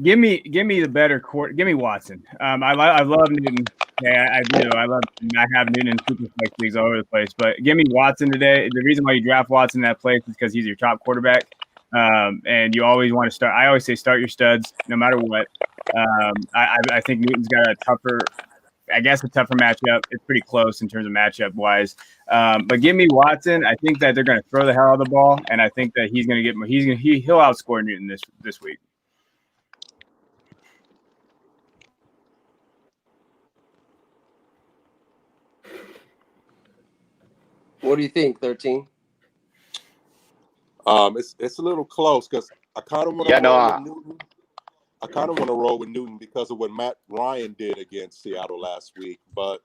Speaker 4: Give me the better court. Give me Watson. I love Newton. Yeah, I do. I have Newton in superflex leagues all over the place. But give me Watson today. The reason why you draft Watson in that place is because he's your top quarterback. And you always want to start. I always say start your studs no matter what. I think Newton's got a tougher matchup. It's pretty close in terms of matchup wise. But give me Watson. I think that they're going to throw the hell out of the ball, and I think that he'll outscore Newton this week.
Speaker 3: What do you think, 13?
Speaker 5: It's a little close because I kind of want to roll with Newton. I kind of want to roll with Newton because of what Matt Ryan did against Seattle last week. But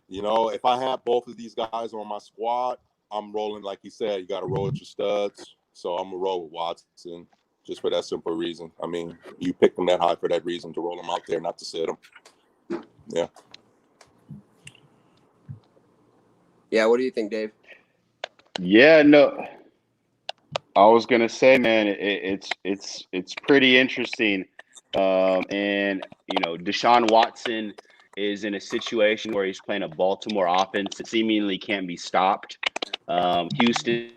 Speaker 5: if I have both of these guys on my squad, I'm rolling like you said. You got to roll with your studs. So I'm gonna roll with Watson just for that simple reason. I mean, you picked them that high for that reason, to roll them out there, not to sit them. Yeah.
Speaker 3: Yeah, what do you think, Dave?
Speaker 1: Yeah, no. I was gonna say, man, it's pretty interesting, and Deshaun Watson is in a situation where he's playing a Baltimore offense that seemingly can't be stopped. Houston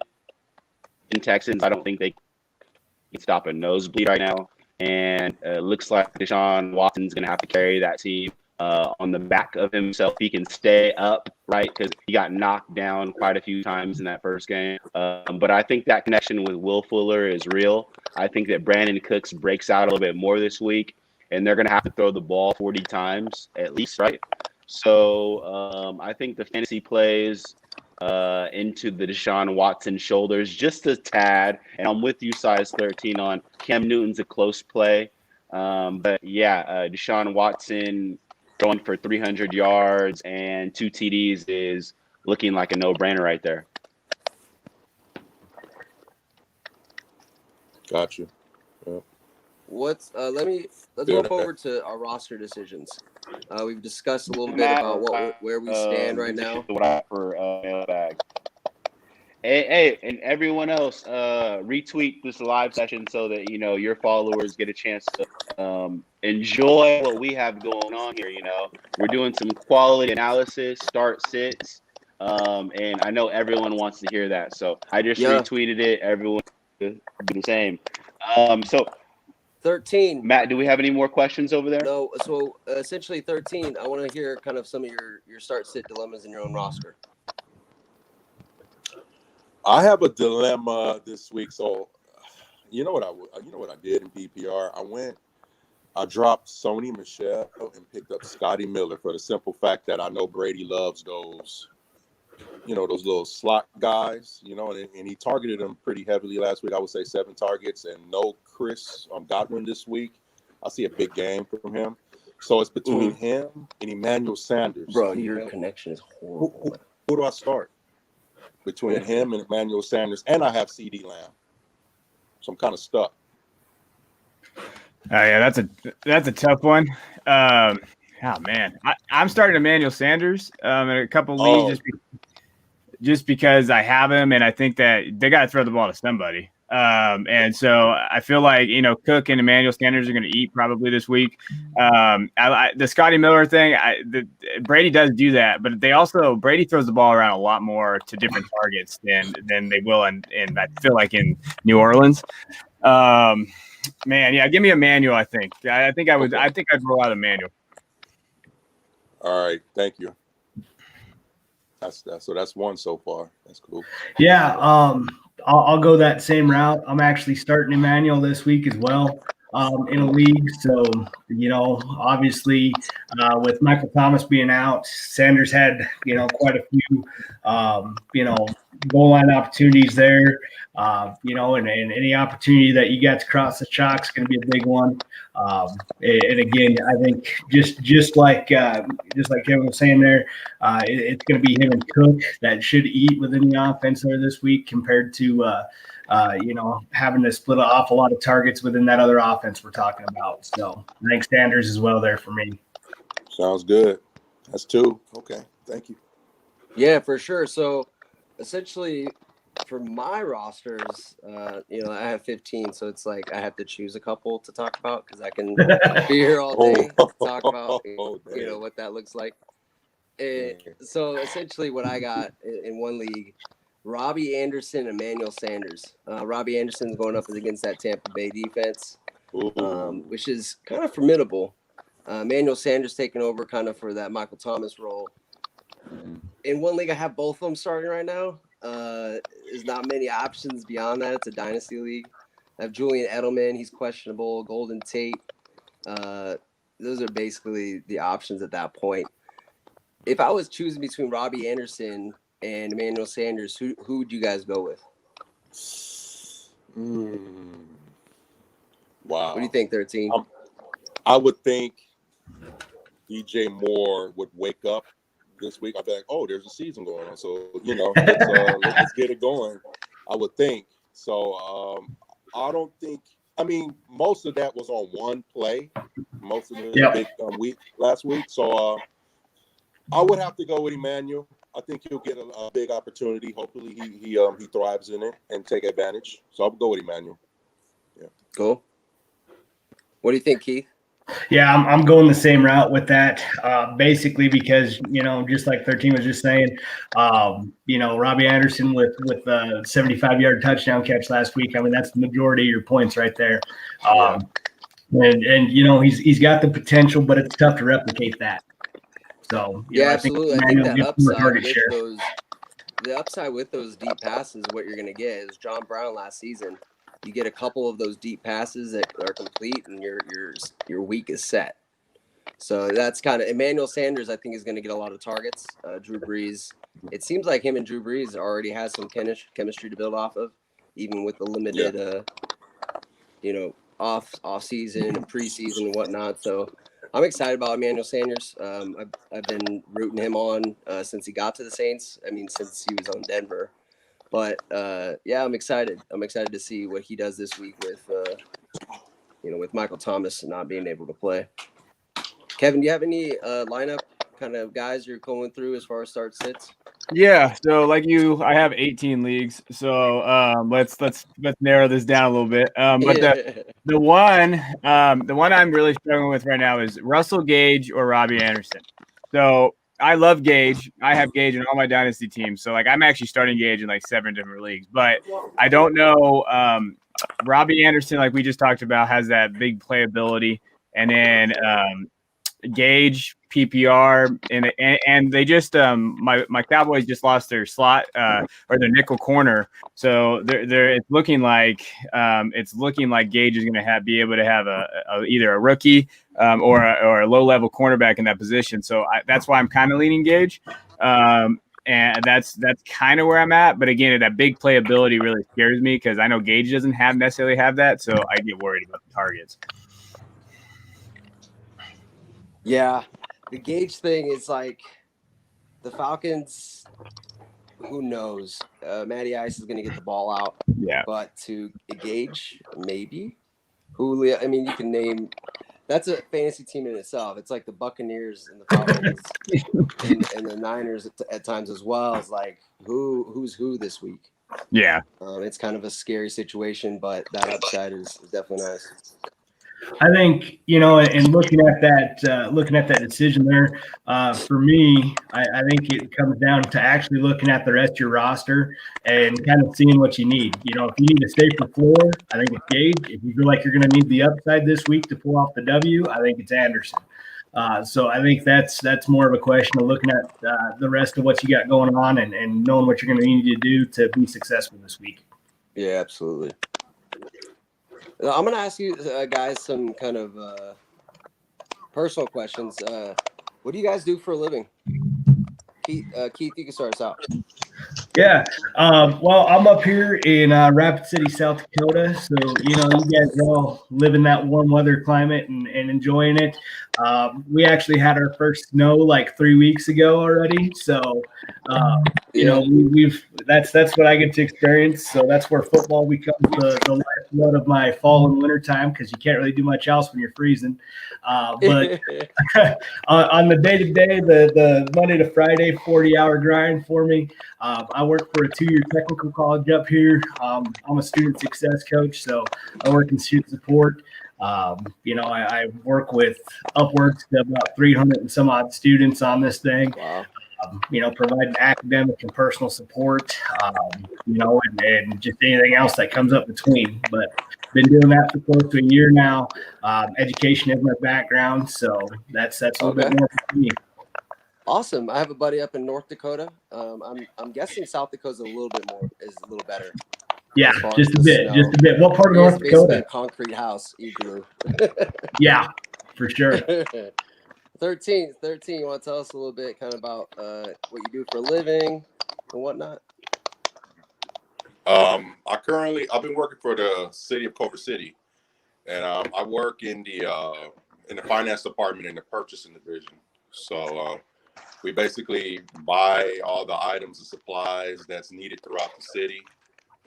Speaker 1: and Texans, I don't think they can stop a nosebleed right now, and it looks like Deshaun Watson's gonna have to carry that team on the back of himself. He can stay up, right? Because he got knocked down quite a few times in that first game. But I think that connection with Will Fuller is real. I think that Brandon Cooks breaks out a little bit more this week, and they're going to have to throw the ball 40 times at least, right? So I think the fantasy plays into the Deshaun Watson shoulders just a tad. And I'm with you, size 13, on Cam Newton's a close play. But yeah, Deshaun Watson going for 300 yards and 2 TDs is looking like a no-brainer right there.
Speaker 5: Got you. Yeah.
Speaker 3: Let's jump over to our roster decisions. We've discussed a little bit about where we stand right now.
Speaker 1: Hey, and everyone else, retweet this live session so that your followers get a chance to enjoy what we have going on here. We're doing some quality analysis, start sits, and I know everyone wants to hear that. So I just retweeted it. Everyone do the same. So
Speaker 3: 13.
Speaker 1: Matt, do we have any more questions over there?
Speaker 3: No. So essentially 13. I want to hear kind of some of your start sit dilemmas in your own roster.
Speaker 5: I have a dilemma this week. So, you know what I did in PPR? I dropped Sony Michel and picked up Scotty Miller for the simple fact that I know Brady loves those those little slot guys, and he targeted them pretty heavily last week. I would say 7 targets, and no Chris Godwin this week. I see a big game from him. So it's between him and Emmanuel Sanders.
Speaker 3: Bro, your connection is horrible.
Speaker 5: Who do I start? Between him and Emmanuel Sanders, and I have CeeDee Lamb. So I'm kind of stuck.
Speaker 4: Yeah, that's a tough one. Oh man, I'm starting Emmanuel Sanders in a couple leagues just because I have him, and I think that they got to throw the ball to somebody. And so I feel like Cook and Emmanuel Sanders are going to eat probably this week. The Scotty Miller thing, Brady does do that, but Brady throws the ball around a lot more to different targets than they will in I feel like in New Orleans. Man, yeah, give me Emmanuel. I think I'd roll out Emmanuel.
Speaker 5: All right, thank you. That's one so far. That's cool.
Speaker 2: Yeah, I'll go that same route. I'm actually starting Emmanuel this week as well in a league. So, obviously with Michael Thomas being out, Sanders had, quite a few, goal line opportunities there, and any opportunity that you got to cross the chalk is going to be a big one. And again, I think just like Kevin was saying there, it's going to be him and Cook that should eat within the offense there this week compared to, having to split off a lot of targets within that other offense we're talking about. So I think Sanders as well there for me.
Speaker 5: Sounds good. That's 2. Okay. Thank you.
Speaker 3: Yeah, for sure. So essentially for my rosters, I have 15, so it's like I have to choose a couple to talk about because I can be here all day to talk about what that looks like. So essentially what I got in one league, Robbie Anderson and Emmanuel Sanders. Robbie Anderson's going up against that Tampa Bay defense, which is kind of formidable. Emmanuel Sanders taking over kind of for that Michael Thomas role. In one league, I have both of them starting right now. There's not many options beyond that. It's a dynasty league. I have Julian Edelman. He's questionable. Golden Tate. Those are basically the options at that point. If I was choosing between Robbie Anderson and Emmanuel Sanders, who would you guys go with?
Speaker 5: Wow.
Speaker 3: What do you think, 13?
Speaker 5: I would think DJ Moore would wake up this week. I'd be like, oh, there's a season going on. So, let's get it going. I would think. So I don't think – most of that was on one play. Most of the week last week. So I would have to go with Emmanuel. I think he'll get a big opportunity. Hopefully he thrives in it and take advantage. So I'll go with Emmanuel. Yeah.
Speaker 3: Cool. What do you think, Keith?
Speaker 2: Yeah, I'm going the same route with that. Basically because, just like 13 was just saying, Robbie Anderson with the 75-yard touchdown catch last week. That's the majority of your points right there. And he's got the potential, but it's tough to replicate that. So
Speaker 3: absolutely. I think that upside the upside with those deep passes, what you're going to get is John Brown last season. You get a couple of those deep passes that are complete, and your week is set. So that's kind of Emmanuel Sanders. I think is going to get a lot of targets. Drew Brees. It seems like him and Drew Brees already has some chemistry to build off of, even with the limited, off season and preseason and whatnot. So I'm excited about Emmanuel Sanders. I've been rooting him on since he got to the Saints. Since he was on Denver. But I'm excited. I'm excited to see what he does this week with Michael Thomas not being able to play. Kevin, do you have any lineup kind of guys you're going through as far as start sits?
Speaker 4: Yeah, so like I have 18 leagues. So let's narrow this down a little bit. But the one I'm really struggling with right now is Russell Gage or Robbie Anderson. So I love Gage. I have Gage in all my dynasty teams. So I'm actually starting Gage in 7 different leagues. But I don't know. Robbie Anderson, like we just talked about, has that big playability, and then Gage PPR and they just my Cowboys just lost their slot or their nickel corner, so it's looking like Gage is going to be able to have either a rookie or a low level cornerback in that position. So that's why I'm kind of leaning Gage. and that's kind of where I'm at. But again, that big playability really scares me because I know Gage doesn't necessarily have that, so I get worried about the targets.
Speaker 3: Yeah, the Gage thing is like the Falcons. Who knows? Matty Ice is going to get the ball out.
Speaker 4: Yeah,
Speaker 3: but to Gage, maybe Julio. I mean, you can name. That's a fantasy team in itself. It's like the Buccaneers and the Falcons and the Niners at times as well. It's like who's who this week.
Speaker 4: Yeah.
Speaker 3: It's kind of a scary situation, but that upside is definitely nice.
Speaker 2: I think, and looking at that decision there, for me, I think it comes down to actually looking at the rest of your roster and kind of seeing what you need. If you need to stay for floor, I think it's Gage. If you feel like you're going to need the upside this week to pull off the W, I think it's Anderson. So I think that's more of a question of looking at the rest of what you got going on and knowing what you're going to need to do to be successful this week.
Speaker 3: Yeah, absolutely. I'm going to ask you guys some kind of personal questions. What do you guys do for a living? Keith, you can start us out.
Speaker 2: Yeah. Well, I'm up here in Rapid City, South Dakota. So, you guys all live in that warm weather climate and enjoying it. We actually had our first snow like 3 weeks ago already. So, that's what I get to experience. So that's where football becomes the lifeblood of my fall and winter time because you can't really do much else when you're freezing. But on the day-to-day, the Monday to Friday, 40-hour grind for me. I work for a 2-year technical college up here. I'm a student success coach, so I work in student support. I work with upwards of about 300 and some odd students on this thing.
Speaker 3: Wow.
Speaker 2: Providing academic and personal support, and just anything else that comes up between. But been doing that for close to a year now. Education is my background, so that's a little bit more for me.
Speaker 3: Awesome. I have a buddy up in North Dakota. I'm guessing South Dakota is a little better.
Speaker 2: Yeah, just a bit. What part of North Dakota?
Speaker 3: A concrete house, igloo.
Speaker 2: Yeah, for sure.
Speaker 3: 13, you want to tell us a little bit kind of about what you do for a living and whatnot?
Speaker 5: I've been working for the city of Culver City, and I work in the finance department in the purchasing division. So we basically buy all the items and supplies that's needed throughout the city.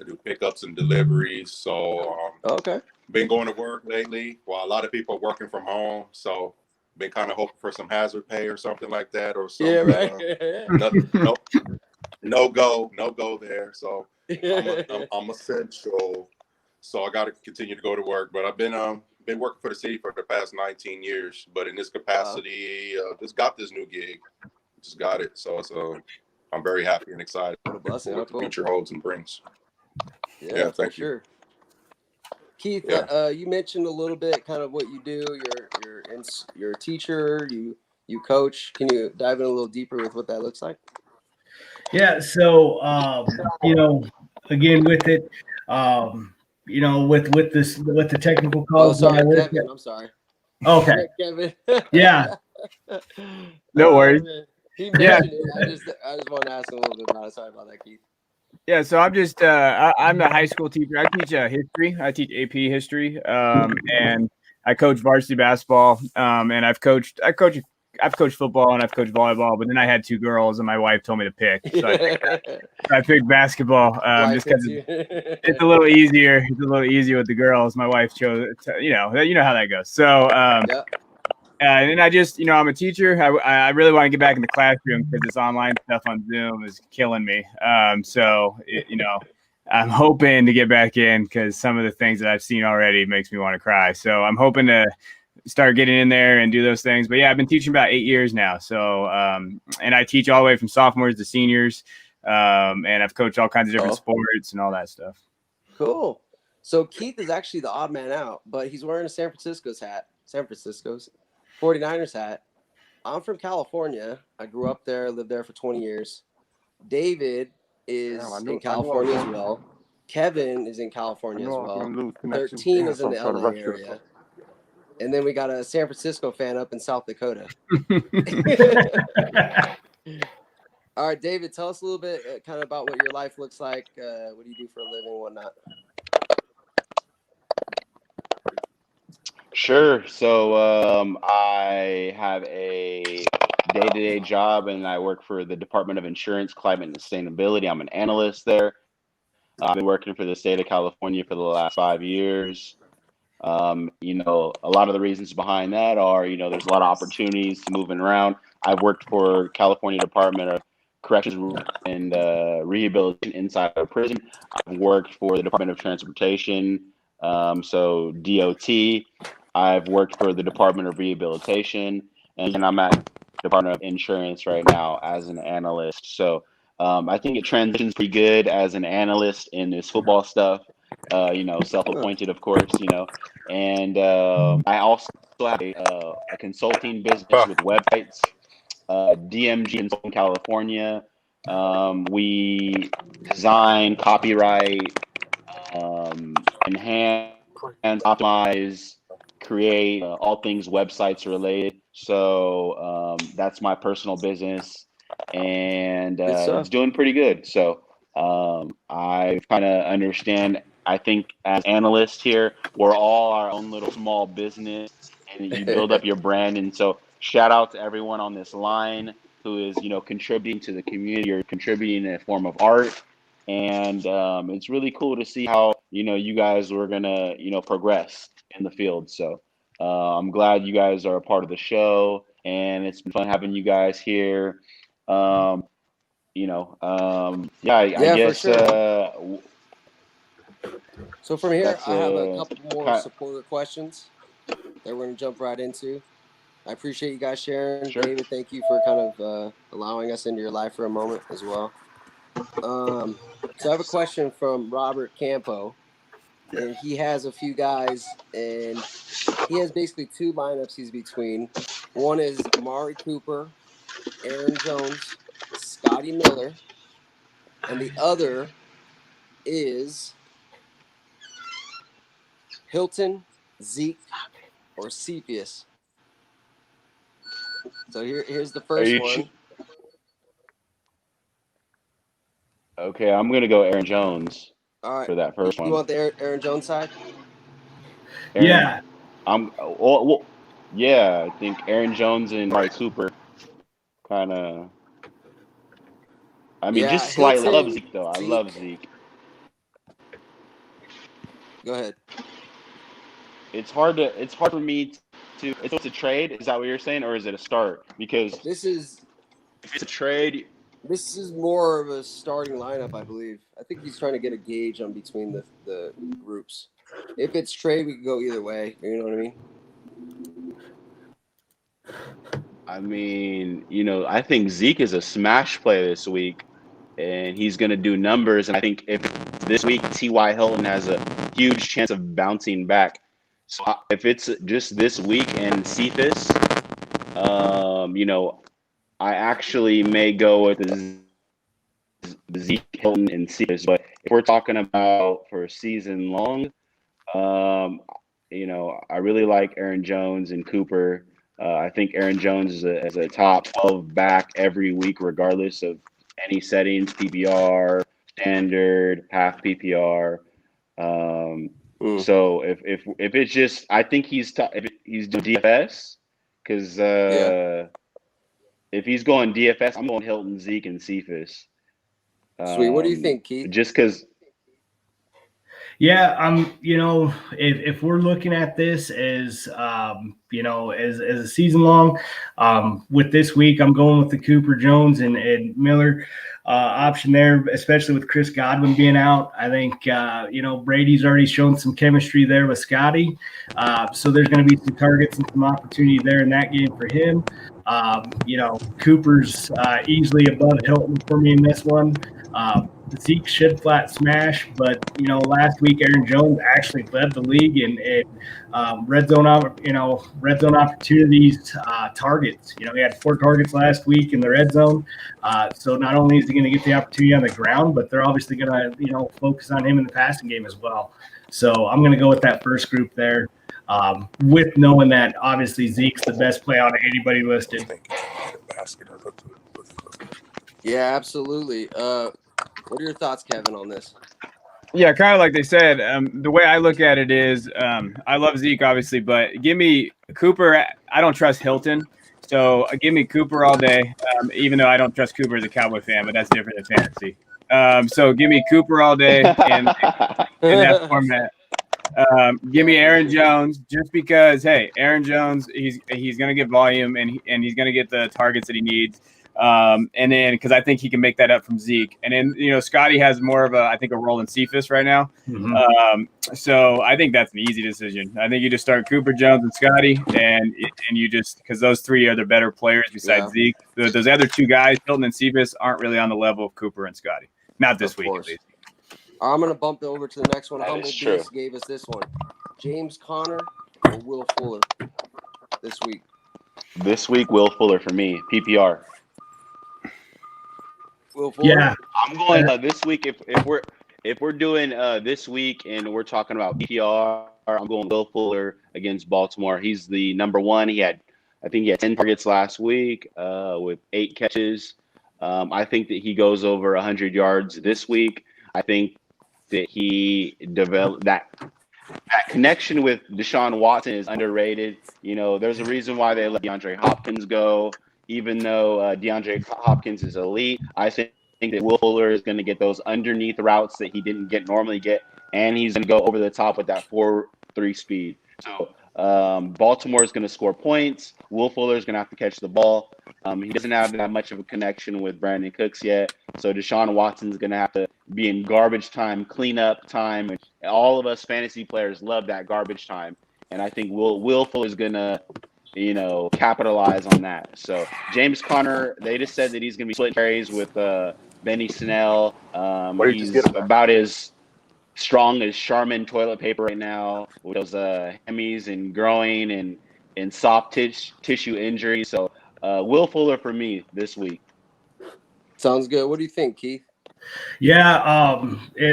Speaker 5: I do pickups and deliveries. So been going to work lately while a lot of people are working from home. So been kind of hoping for some hazard pay or something like that, or something.
Speaker 3: Yeah, right.
Speaker 5: No go there. So I'm essential. So I got to continue to go to work. But I've been working for the city for the past 19 years. But in this capacity, just got this new gig. Just got it. So I'm very happy and excited
Speaker 3: What a blessing.
Speaker 5: what the future holds and brings.
Speaker 3: Yeah,
Speaker 5: thank
Speaker 3: you. Sure. Keith, you mentioned a little bit kind of what you do. You're a teacher. You coach. Can you dive in a little deeper with what that looks like?
Speaker 2: Yeah. So again with it, with the technical college.
Speaker 3: Oh, sorry, Kevin. I'm sorry.
Speaker 2: Okay.
Speaker 3: Kevin.
Speaker 2: Yeah.
Speaker 4: No worries.
Speaker 3: He mentioned it. I just want to ask him a little bit about it. Sorry about that, Keith.
Speaker 4: Yeah, so I'm just I'm a high school teacher. I teach history. I teach AP history, and I coach varsity basketball. And I've coached football and I've coached volleyball. But then I had 2 girls, and my wife told me to pick, so I picked basketball just because it's a little easier. It's a little easier with the girls. My wife chose, you know how that goes. So. And then I just, I'm a teacher. I really want to get back in the classroom because this online stuff on Zoom is killing me. I'm hoping to get back in because some of the things that I've seen already makes me want to cry. So I'm hoping to start getting in there and do those things. But yeah, I've been teaching about 8 years now. So, and I teach all the way from sophomores to seniors. And I've coached all kinds of different sports and all that stuff.
Speaker 3: Cool. So Keith is actually the odd man out, but he's wearing a San Francisco's 49ers hat. I'm from California. I grew up there, lived there for 20 years. David is in California as well. Kevin is in California as well. 13 is in the LA area. And then we got a San Francisco fan up in South Dakota. All right, David, tell us a little bit kind of about what your life looks like. What do you do for a living and whatnot?
Speaker 1: Sure. So I have a day-to-day job, and I work for the Department of Insurance, Climate and Sustainability. I'm an analyst there. I've been working for the state of California for the last 5 years. You know, a lot of the reasons behind that are, you know, there's a lot of opportunities to moving around. I've worked for California Department of Corrections and Rehabilitation inside of prison. I've worked for the Department of Transportation, so DOT. I've worked for the Department of Rehabilitation, and I'm at Department of Insurance right now as an analyst. So I think it transitions pretty good as an analyst in this football stuff. You know, self-appointed, of course. You know, and I also have a consulting business with websites, DMG in California. We design, copyright, enhance, optimize, create all things websites related. So that's my personal business, and it's doing pretty good. So I kind of understand. I think as analysts here, we're all our own little small business, and you build up your brand. And so shout out to everyone on this line who is, you know, contributing to the community or contributing in a form of art. And it's really cool to see how, you know, you guys were gonna, you know, progress in the field. So I'm glad you guys are a part of the show, and it's been fun having you guys here. You know, yeah, I guess.
Speaker 3: For sure. So from here, I have a couple more supporter questions that we're going to jump right into. I appreciate you guys sharing. Sure. David, thank you for kind of allowing us into your life for a moment as well. So I have a question from Robert Campo, and he has a few guys, and he has basically two lineups he's between. One is Amari Cooper, Aaron Jones, Scotty Miller, and the other is Hilton, Zeke, or Cephas. So here's the first one.
Speaker 1: Okay, I'm gonna go Aaron Jones.
Speaker 3: All right.
Speaker 1: For that first one.
Speaker 3: You want the Aaron Jones side?
Speaker 2: Yeah.
Speaker 1: Yeah, I think Aaron Jones and Amari Cooper kind of. I mean, just slightly. I love Zeke, though. I love Zeke.
Speaker 3: Go ahead.
Speaker 1: It's hard for me to. If it's a trade, is that what you're saying, or is it a start? Because if it's a trade.
Speaker 3: This is more of a starting lineup, I believe. I think he's trying to get a gauge on between the groups. If it's trade, we can go either way. You know what I mean?
Speaker 1: I mean, you know, I think Zeke is a smash play this week, and he's going to do numbers. And I think if this week, T.Y. Hilton has a huge chance of bouncing back. So if it's just this week and Cephas, you know, I actually may go with Zeke, Hilton, and Cephas. But if we're talking about for a season long, you know, I really like Aaron Jones and Cooper. I think Aaron Jones is a top 12 back every week, regardless of any settings, PPR, standard, half PPR. So if it's just, I think he's he's doing DFS, because if he's going DFS, I'm going Hilton, Zeke, and Cephas.
Speaker 3: Sweet. What do you think, Keith?
Speaker 1: Just because.
Speaker 2: Yeah, you know, if we're looking at this as, you know, as a season long, with this week, I'm going with the Cooper, Jones, and Miller option there, especially with Chris Godwin being out. I think, you know, Brady's already shown some chemistry there with Scotty. So there's going to be some targets and some opportunity there in that game for him. You know, Cooper's easily above Hilton for me in this one. Zeke should flat smash, but you know, last week Aaron Jones actually led the league in red zone opportunities, targets. You know, he had 4 targets last week in the red zone. So not only is he going to get the opportunity on the ground, but they're obviously going to, you know, focus on him in the passing game as well. So I'm going to go with that first group there, with knowing that obviously Zeke's the best play out of anybody listed.
Speaker 3: Yeah, absolutely. What are your thoughts, Kevin, on this?
Speaker 4: Yeah, kind of like they said. The way I look at it is, I love Zeke obviously, but give me Cooper. I don't trust Hilton, so give me Cooper all day. Even though I don't trust Cooper as a Cowboy fan, but that's different than fantasy. So give me Cooper all day in that format. Give me Aaron Jones just because. Hey, Aaron Jones, he's going to get volume and he's going to get the targets that he needs. And then because I think he can make that up from Zeke. And then Scotty has more of I think a role in Cephas right now.
Speaker 2: Mm-hmm.
Speaker 4: So I think that's an easy decision. I think you just start Cooper, Jones, and Scotty, and you just because those three are the better players besides Zeke. Those other two guys, Hilton and Cephas, aren't really on the level of Cooper and Scotty. Not this week, at least.
Speaker 3: I'm going to bump it over to the next one. Humble Beast gave us this one. James Conner or Will Fuller this week?
Speaker 1: This week, Will Fuller for me. PPR.
Speaker 3: Will Fuller?
Speaker 2: Yeah.
Speaker 1: I'm going this week. If we're doing this week and we're talking about PPR, I'm going Will Fuller against Baltimore. He's the number one. I think he had 10 targets last week with 8 catches. I think that he goes over 100 yards this week. I think that he developed that connection with Deshaun Watson is underrated. There's a reason why they let DeAndre Hopkins go, even though DeAndre Hopkins is elite. I think that Will Fuller is going to get those underneath routes that he didn't normally get, and he's going to go over the top with that 4.3 speed. So Baltimore is going to score points. Will Fuller is going to have to catch the ball. He doesn't have that much of a connection with Brandon Cooks yet. So Deshaun Watson is going to have to be in garbage time, cleanup time. And all of us fantasy players love that garbage time. And I think Will Fuller is going to, capitalize on that. So James Conner, they just said that he's going to be splitting carries with Benny Snell. He's about as strong as Charmin toilet paper right now with those hemis and groin and soft tissue injuries. So Will Fuller for me this week.
Speaker 3: Sounds good. What do you think, Keith?
Speaker 2: Yeah,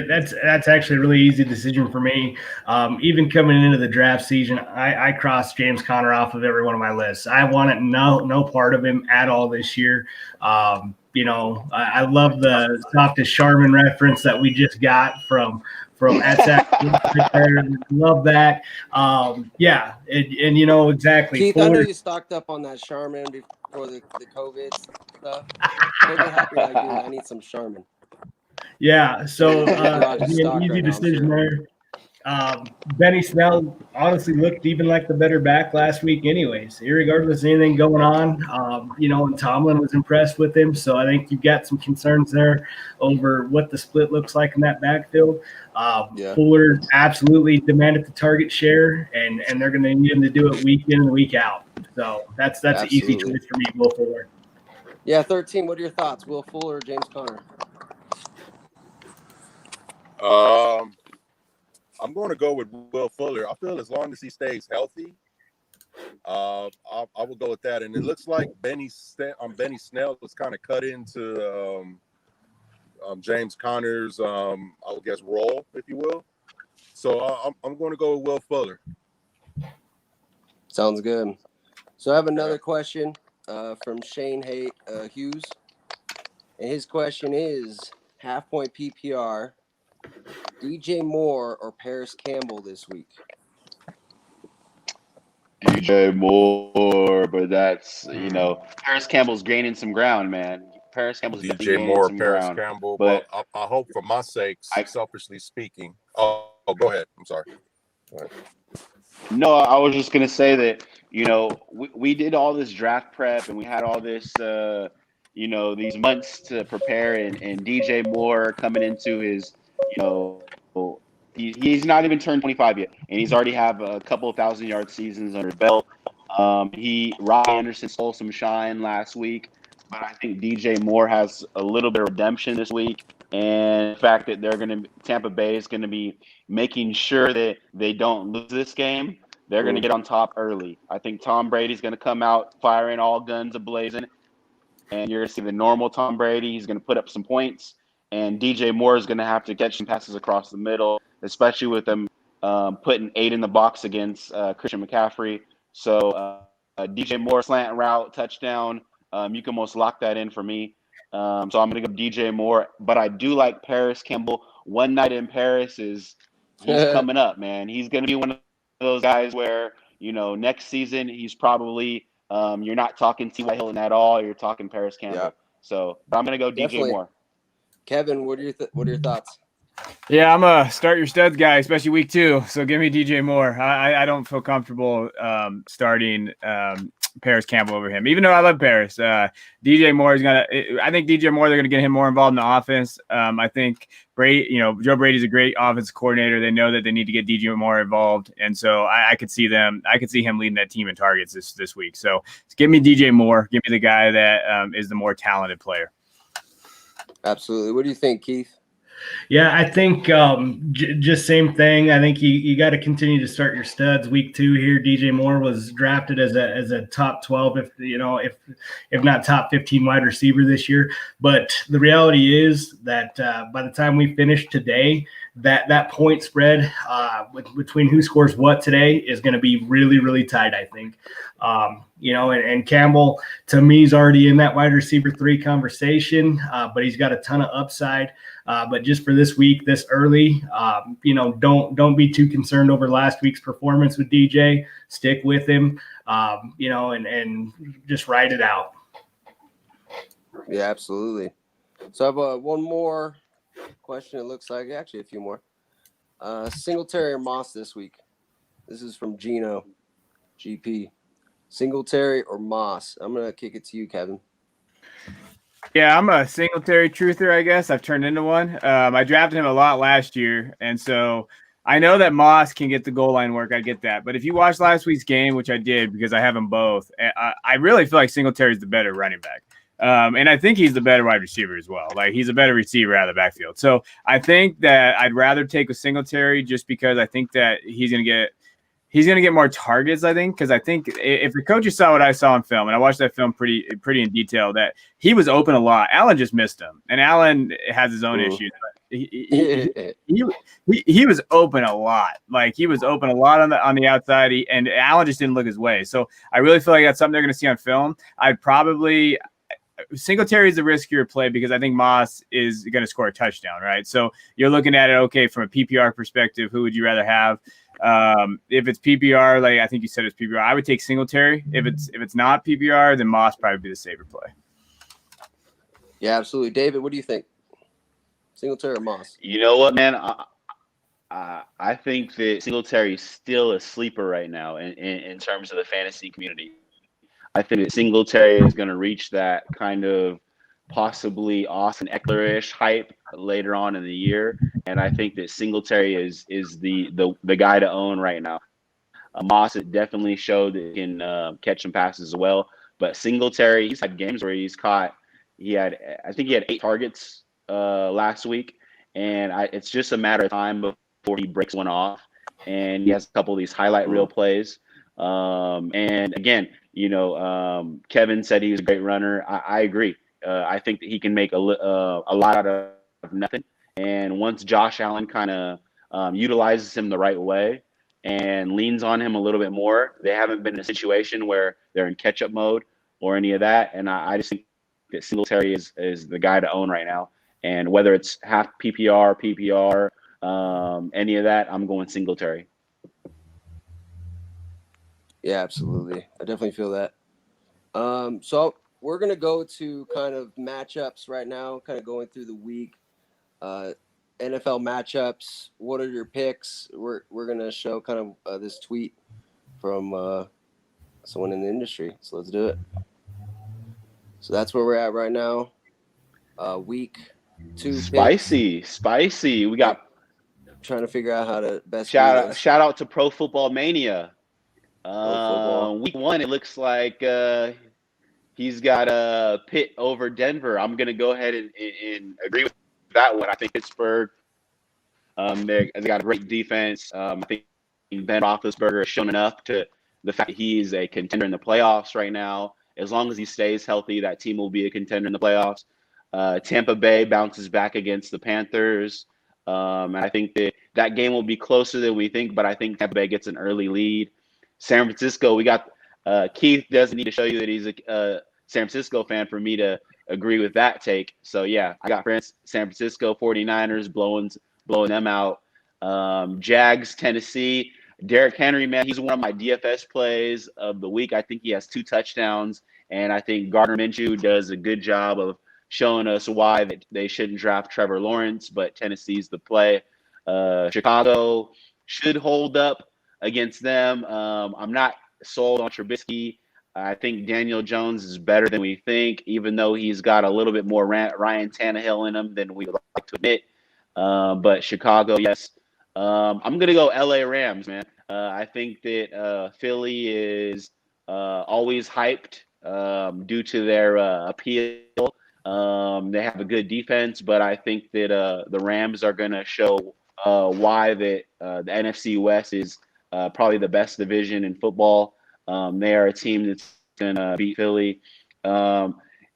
Speaker 2: that's actually a really easy decision for me. Even coming into the draft season, I crossed James Conner off of every one of my lists. I wanted no part of him at all this year. I love the softest Charmin reference that we just got from at love that. And exactly.
Speaker 3: Keith, I know you stocked up on that Charmin before the COVID stuff. I need some Charmin.
Speaker 2: Yeah, so easy decision there. Benny Snell honestly looked even like the better back last week anyways, irregardless of anything going on. And Tomlin was impressed with him, so I think you've got some concerns there over what the split looks like in that backfield. Fuller absolutely demanded the target share, and they're going to need him to do it week in and week out. So that's an easy choice for me, Will Fuller.
Speaker 3: Yeah, 13, what are your thoughts? Will Fuller or James Conner?
Speaker 5: I'm going to go with Will Fuller. I feel as long as he stays healthy, I will go with that. And it looks like Benny Snell was kind of cut into James Conner's, I guess, role, if you will. So I'm going to go with Will Fuller.
Speaker 3: Sounds good. So I have another question from Shane Hughes. And his question is, half-point PPR, DJ Moore or Paris Campbell this week?
Speaker 1: DJ Moore, but that's, Paris Campbell's gaining some ground, man. Paris Campbell's
Speaker 5: DJ Moore, Paris Campbell. But I hope for my sakes, selfishly speaking. Oh, go ahead. I'm sorry. Go ahead.
Speaker 1: No, I was just going to say that, we did all this draft prep and we had all this, these months to prepare and DJ Moore coming into his, he's not even turned 25 yet, and he's already have a couple of 1,000-yard seasons under his belt. Robbie Anderson stole some shine last week, but I think DJ Moore has a little bit of redemption this week. And the fact that Tampa Bay is going to be making sure that they don't lose this game, they're going to get on top early. I think Tom Brady's going to come out firing all guns a-blazing, and you're going to see the normal Tom Brady. He's going to put up some points, and DJ Moore is going to have to catch some passes across the middle, especially with them putting 8 in the box against Christian McCaffrey. So DJ Moore slant route, touchdown. You can almost lock that in for me. So I'm going to go DJ Moore. But I do like Paris Campbell. One night in Paris he's coming up, man. He's going to be one of those guys where, next season he's probably you're not talking T.Y. Hilton at all. You're talking Paris Campbell. Yeah. So but I'm going to go
Speaker 3: Definitely.
Speaker 1: DJ Moore.
Speaker 3: Kevin, what are your thoughts?
Speaker 4: Yeah, I'm a start your studs guy, especially week 2. So give me DJ Moore. I don't feel comfortable starting Paris Campbell over him, even though I love Paris. DJ Moore is I think DJ Moore, they're gonna get him more involved in the offense. I think Joe Brady's a great offense coordinator. They know that they need to get DJ Moore involved, and so I could see him leading that team in targets this week. So give me DJ Moore. Give me the guy that is the more talented player.
Speaker 3: Absolutely. What do you think, Keith?
Speaker 2: Yeah, I think just same thing. I think you got to continue to start your studs. Week 2 here, DJ Moore was drafted as a top 12, if not top 15 wide receiver this year. But the reality is that by the time we finish today, that point spread between who scores what today is going to be really, really tight, I think. And Campbell, to me, is already in that wide receiver 3 conversation, but he's got a ton of upside. But just for this week, this early, don't be too concerned over last week's performance with DJ. Stick with him, and just ride it out.
Speaker 3: Yeah, absolutely. So I have one more question. It looks like actually a few more. Singletary or Moss this week? This is from Gino, GP. Singletary or Moss? I'm gonna kick it to you, Kevin.
Speaker 4: Yeah, I'm a Singletary truther, I guess. I've turned into one. I drafted him a lot last year, and so I know that Moss can get the goal line work. I get that. But if you watch last week's game, which I did because I have them both, I really feel like Singletary is the better running back. And I think he's the better wide receiver as well. Like, he's a better receiver out of the backfield. So I think that I'd rather take a Singletary just because I think that he's going to get more targets, I think, because I think if the coaches saw what I saw in film, and I watched that film pretty in detail, that he was open a lot. Allen just missed him, and Allen has his own issues. But he was open a lot. Like, he was open a lot on the outside, and Allen just didn't look his way. So I really feel like that's something they're going to see on film. Singletary is a riskier play because I think Moss is going to score a touchdown, right? So you're looking at it, okay, from a PPR perspective, who would you rather have? If it's PPR, like I think you said it's PPR, I would take Singletary. If it's not PPR, then Moss probably be the safer play.
Speaker 3: Yeah, absolutely. David, what do you think? Singletary or Moss?
Speaker 1: You know what, man? I think that Singletary is still a sleeper right now in terms of the fantasy community. I think that Singletary is going to reach that kind of possibly Austin Eckler-ish hype later on in the year, and I think that Singletary is the guy to own right now. Moss definitely showed that he can catch some passes as well, but Singletary, he's had games where I think he had 8 targets last week, and it's just a matter of time before he breaks one off, and he has a couple of these highlight reel plays. And again, Kevin said he was a great runner. I agree. I think that he can make a lot out of nothing. And once Josh Allen kind of utilizes him the right way and leans on him a little bit more, they haven't been in a situation where they're in catch-up mode or any of that. And I just think that Singletary is the guy to own right now. And whether it's half PPR, any of that, I'm going Singletary.
Speaker 3: Yeah, absolutely. I definitely feel that. So we're going to go to kind of matchups right now, kind of going through the week. NFL matchups. What are your picks? We're going to show kind of this tweet from someone in the industry. So let's do it. So that's where we're at right now. Week 2.
Speaker 1: Spicy. We got
Speaker 3: trying to figure out how to best
Speaker 1: shout out to Pro Football Mania. Week 1, it looks like he's got Pitt over Denver. I'm going to go ahead and agree with that one. I think Pittsburgh, they got a great defense. I think Ben Roethlisberger has shown enough to the fact that he's a contender in the playoffs right now. As long as he stays healthy, that team will be a contender in the playoffs. Tampa Bay bounces back against the Panthers. And I think that game will be closer than we think, but I think Tampa Bay gets an early lead. San Francisco, we got Keith doesn't need to show you that he's a San Francisco fan for me to agree with that take. So yeah, I got San Francisco 49ers blowing them out. Jags, Tennessee. Derrick Henry, man, he's one of my DFS plays of the week. I think he has 2 touchdowns, and I think Gardner Minshew does a good job of showing us why they shouldn't draft Trevor Lawrence, but Tennessee's the play. Chicago should hold up against them. I'm not sold on Trubisky. I think Daniel Jones is better than we think, even though he's got a little bit more Ryan Tannehill in him than we would like to admit. But Chicago, yes. I'm going to go LA Rams, man. I think that Philly is always hyped due to their appeal. They have a good defense, but I think that the Rams are going to show why that the NFC West is probably the best division in football. They are a team that's going to beat Philly.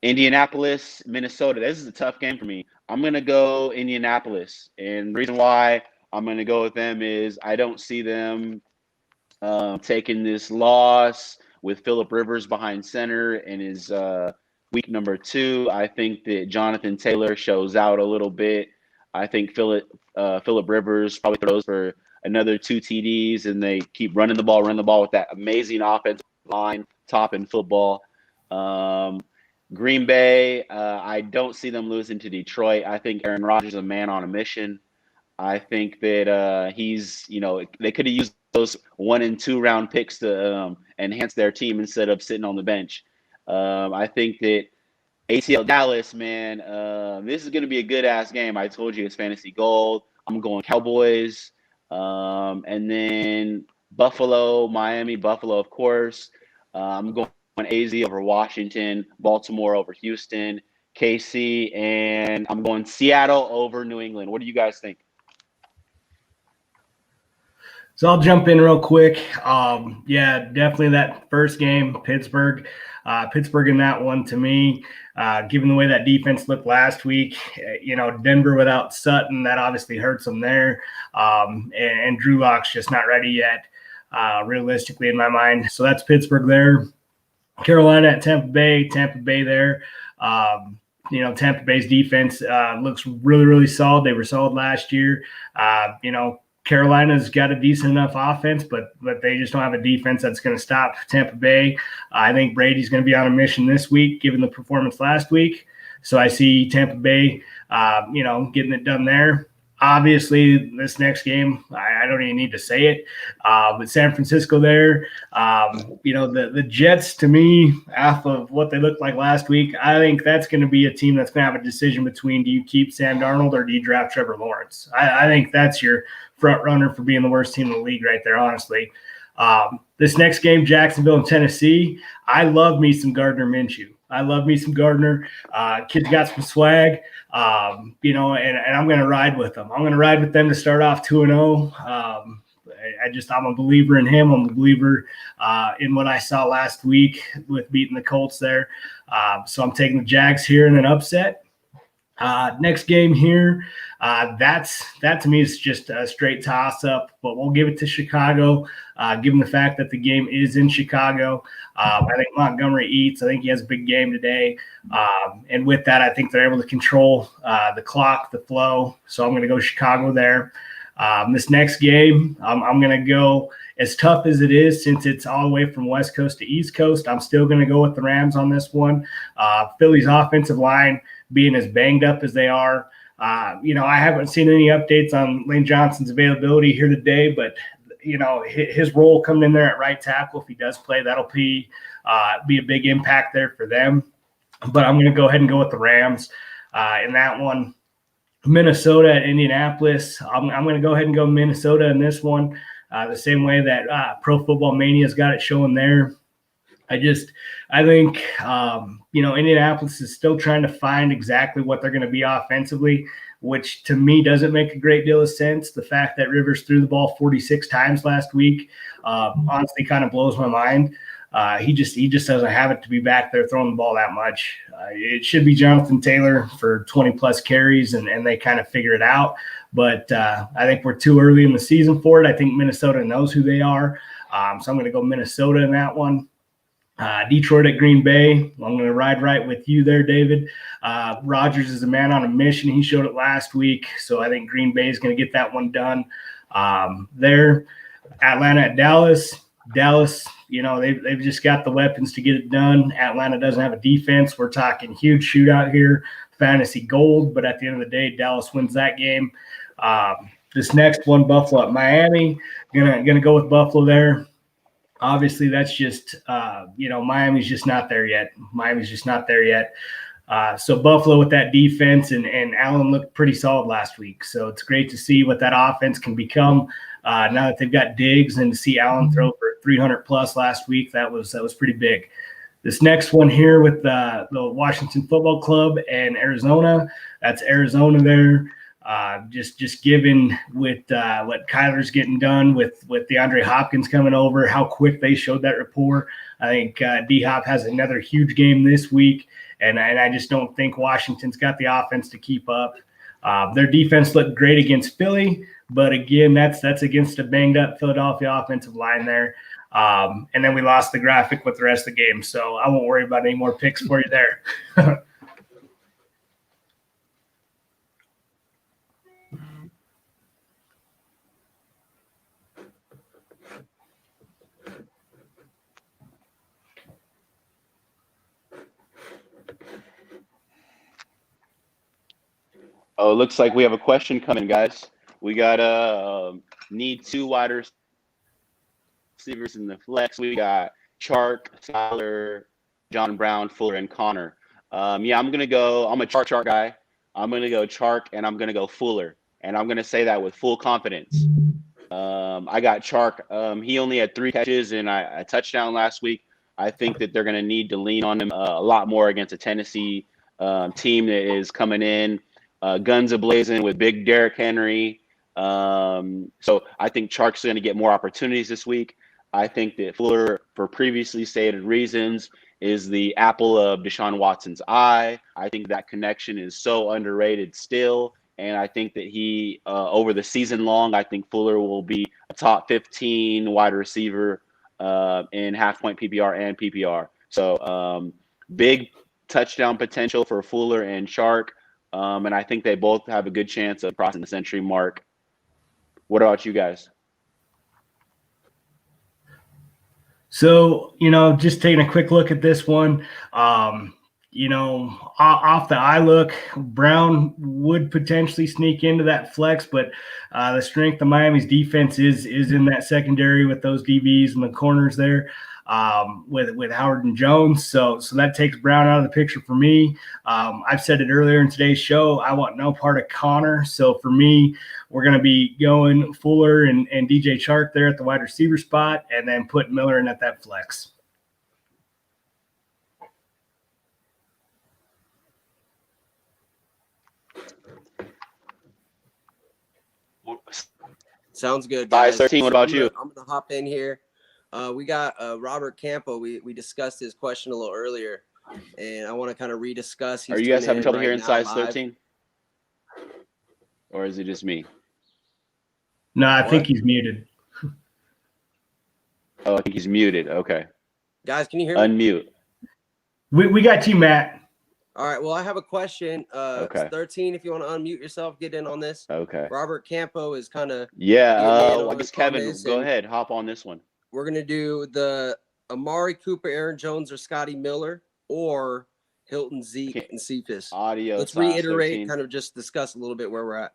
Speaker 1: Indianapolis, Minnesota. This is a tough game for me. I'm going to go Indianapolis. And the reason why I'm going to go with them is I don't see them taking this loss with Phillip Rivers behind center in his week number 2. I think that Jonathan Taylor shows out a little bit. I think Phillip Rivers probably throws for another 2 TDs, and they keep running the ball with that amazing offensive line, top in football. Green Bay, I don't see them losing to Detroit. I think Aaron Rodgers is a man on a mission. I think that he's, they could have used those 1- and 2-round picks to enhance their team instead of sitting on the bench. I think that ATL Dallas, man, this is going to be a good-ass game. I told you it's fantasy gold. I'm going Cowboys. And then Buffalo, Miami, Buffalo, of course. I'm going AZ over Washington, Baltimore over Houston, KC, and I'm going Seattle over New England. What do you guys think?
Speaker 2: So I'll jump in real quick. Yeah, definitely that first game, Pittsburgh. Pittsburgh in that one to me, given the way that defense looked last week, Denver without Sutton, that obviously hurts them there. And Drew Lock's just not ready yet, realistically in my mind. So that's Pittsburgh there. Carolina at Tampa Bay there. Tampa Bay's defense looks really, really solid. They were solid last year. Carolina's got a decent enough offense, but they just don't have a defense that's going to stop Tampa Bay. I think Brady's going to be on a mission this week, given the performance last week. So I see Tampa Bay, getting it done there. Obviously, this next game, I don't even need to say it. But San Francisco there, the Jets, to me, off of what they looked like last week, I think that's going to be a team that's going to have a decision between, do you keep Sam Darnold or do you draft Trevor Lawrence? I think that's your front runner for being the worst team in the league right there, honestly. This next game, Jacksonville and Tennessee, I love me some Gardner Minshew. I love me some Gardner. Kid's got some swag, and I'm going to ride with them. I'm going to ride with them to start off 2-0. I'm a believer in him. I'm a believer in what I saw last week with beating the Colts there. So I'm taking the Jags here in an upset. Next game here, that to me is just a straight toss-up, but we'll give it to Chicago, given the fact that the game is in Chicago. I think Montgomery eats. I think he has a big game today. And with that, I think they're able to control the clock, the flow. So I'm going to go Chicago there. This next game, I'm going to go, as tough as it is, since it's all the way from West Coast to East Coast, I'm still going to go with the Rams on this one. Philly's offensive line being as banged up as they are. I haven't seen any updates on Lane Johnson's availability here today, but his role coming in there at right tackle, if he does play, that'll be a big impact there for them. But I'm going to go ahead and go with the Rams in that one. Minnesota at Indianapolis. I'm going to go ahead and go Minnesota in this one, the same way that Pro Football Mania's got it showing there. I think, Indianapolis is still trying to find exactly what they're going to be offensively, which to me doesn't make a great deal of sense. The fact that Rivers threw the ball 46 times last week honestly kind of blows my mind. He just doesn't have it to be back there throwing the ball that much. It should be Jonathan Taylor for 20-plus carries, and they kind of figure it out. But I think we're too early in the season for it. I think Minnesota knows who they are. So I'm going to go Minnesota in that one. Detroit at Green Bay. I'm going to ride right with you there, David. Rodgers is a man on a mission. He showed it last week, so I think Green Bay is going to get that one done there. Atlanta at Dallas. Dallas, they've just got the weapons to get it done. Atlanta doesn't have a defense. We're talking huge shootout here, fantasy gold, but at the end of the day, Dallas wins that game. This next one, Buffalo at Miami. Gonna go with Buffalo there. Obviously, that's just Miami's just not there yet. So Buffalo with that defense, and Allen looked pretty solid last week. So it's great to see what that offense can become now that they've got Diggs, and to see Allen throw for 300 plus last week. That was pretty big. This next one here with the Washington Football Club and Arizona. That's Arizona there. Just given with what Kyler's getting done with DeAndre Hopkins coming over, how quick they showed that rapport. I think D-Hop has another huge game this week, and I just don't think Washington's got the offense to keep up. Their defense looked great against Philly, but again, that's against a banged-up Philadelphia offensive line there. And then we lost the graphic with the rest of the game, so I won't worry about any more picks for you there.
Speaker 1: Oh, it looks like we have a question coming, guys. We got need 2 wide receivers in the flex. We got Chark, Tyler, John Brown, Fuller, and Connor. I'm a Chark guy. I'm gonna go Chark, and I'm gonna go Fuller, and I'm gonna say that with full confidence. I got Chark. He only had 3 catches and a touchdown last week. I think that they're gonna need to lean on him a lot more against a Tennessee team that is coming in guns a-blazing with big Derrick Henry. So I think Chark's going to get more opportunities this week. I think that Fuller, for previously stated reasons, is the apple of Deshaun Watson's eye. I think that connection is so underrated still. And I think that he, over the season long, I think Fuller will be a top 15 wide receiver in half-point PPR and PPR. So big touchdown potential for Fuller and Chark. And I think they both have a good chance of crossing the century mark. What about you guys?
Speaker 2: So, just taking a quick look at this one, off the eye look, Brown would potentially sneak into that flex, but the strength of Miami's defense is in that secondary with those DBs and the corners there. With Howard and Jones. So that takes Brown out of the picture for me. I've said it earlier in today's show, I want no part of Connor. So for me, we're going to be going Fuller and DJ Chark there at the wide receiver spot, and then put Miller in at that flex.
Speaker 3: Sounds good, guys.
Speaker 1: 13, what about you?
Speaker 3: I'm going to hop in here. We got Robert Campo. We discussed his question a little earlier, and I want to kind of rediscuss.
Speaker 1: Are you guys having trouble hearing size 13? Or is it just me?
Speaker 2: No, I think he's muted.
Speaker 1: Oh, I think he's muted. Okay.
Speaker 3: Guys, can you hear me?
Speaker 1: Unmute.
Speaker 2: We got you, Matt.
Speaker 3: All right. Well, I have a question.
Speaker 1: Okay.
Speaker 3: 13, if you want to unmute yourself, get in on this.
Speaker 1: Okay.
Speaker 3: Robert Campo is kind of.
Speaker 1: I guess Kevin, go ahead. Hop on this one.
Speaker 3: We're going to do the Amari Cooper, Aaron Jones, or Scotty Miller, or Hilton, Zeke, and Cephas. Let's reiterate, 13. Kind of just discuss a little bit where we're at.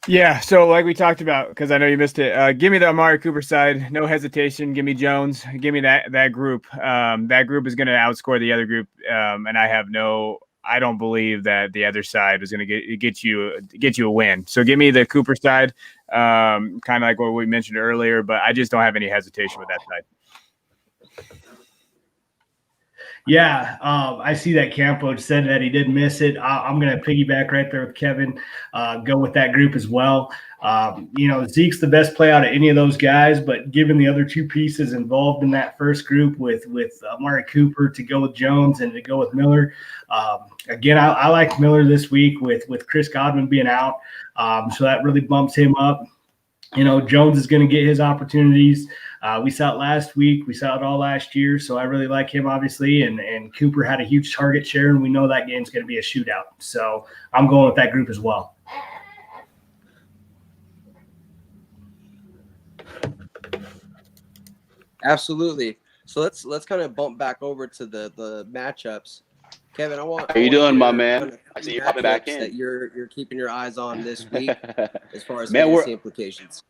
Speaker 4: Yeah, so like we talked about, because I know you missed it, give me the Amari Cooper side. No hesitation. Give me Jones. Give me that group. That group is going to outscore the other group, and I don't believe that the other side is going to get you a win. So give me the Cooper side, kind of like what we mentioned earlier, but I just don't have any hesitation with that side.
Speaker 2: Yeah, I see that Campo said that he did miss it. I'm going to piggyback right there with Kevin, go with that group as well. Zeke's the best play out of any of those guys, but given the other 2 pieces involved in that first group with Amari Cooper to go with Jones and to go with Miller, again, I like Miller this week with Chris Godwin being out, so that really bumps him up. Jones is going to get his opportunities. We saw it last week. We saw it all last year. So I really like him, obviously. And Cooper had a huge target share, and we know that game's going to be a shootout. So I'm going with that group as well.
Speaker 3: Absolutely. So let's kind of bump back over to the matchups. Kevin,
Speaker 1: How you doing, my man? I see you popping back in.
Speaker 3: That you're keeping your eyes on this week as far as
Speaker 1: Man,
Speaker 3: fantasy implications.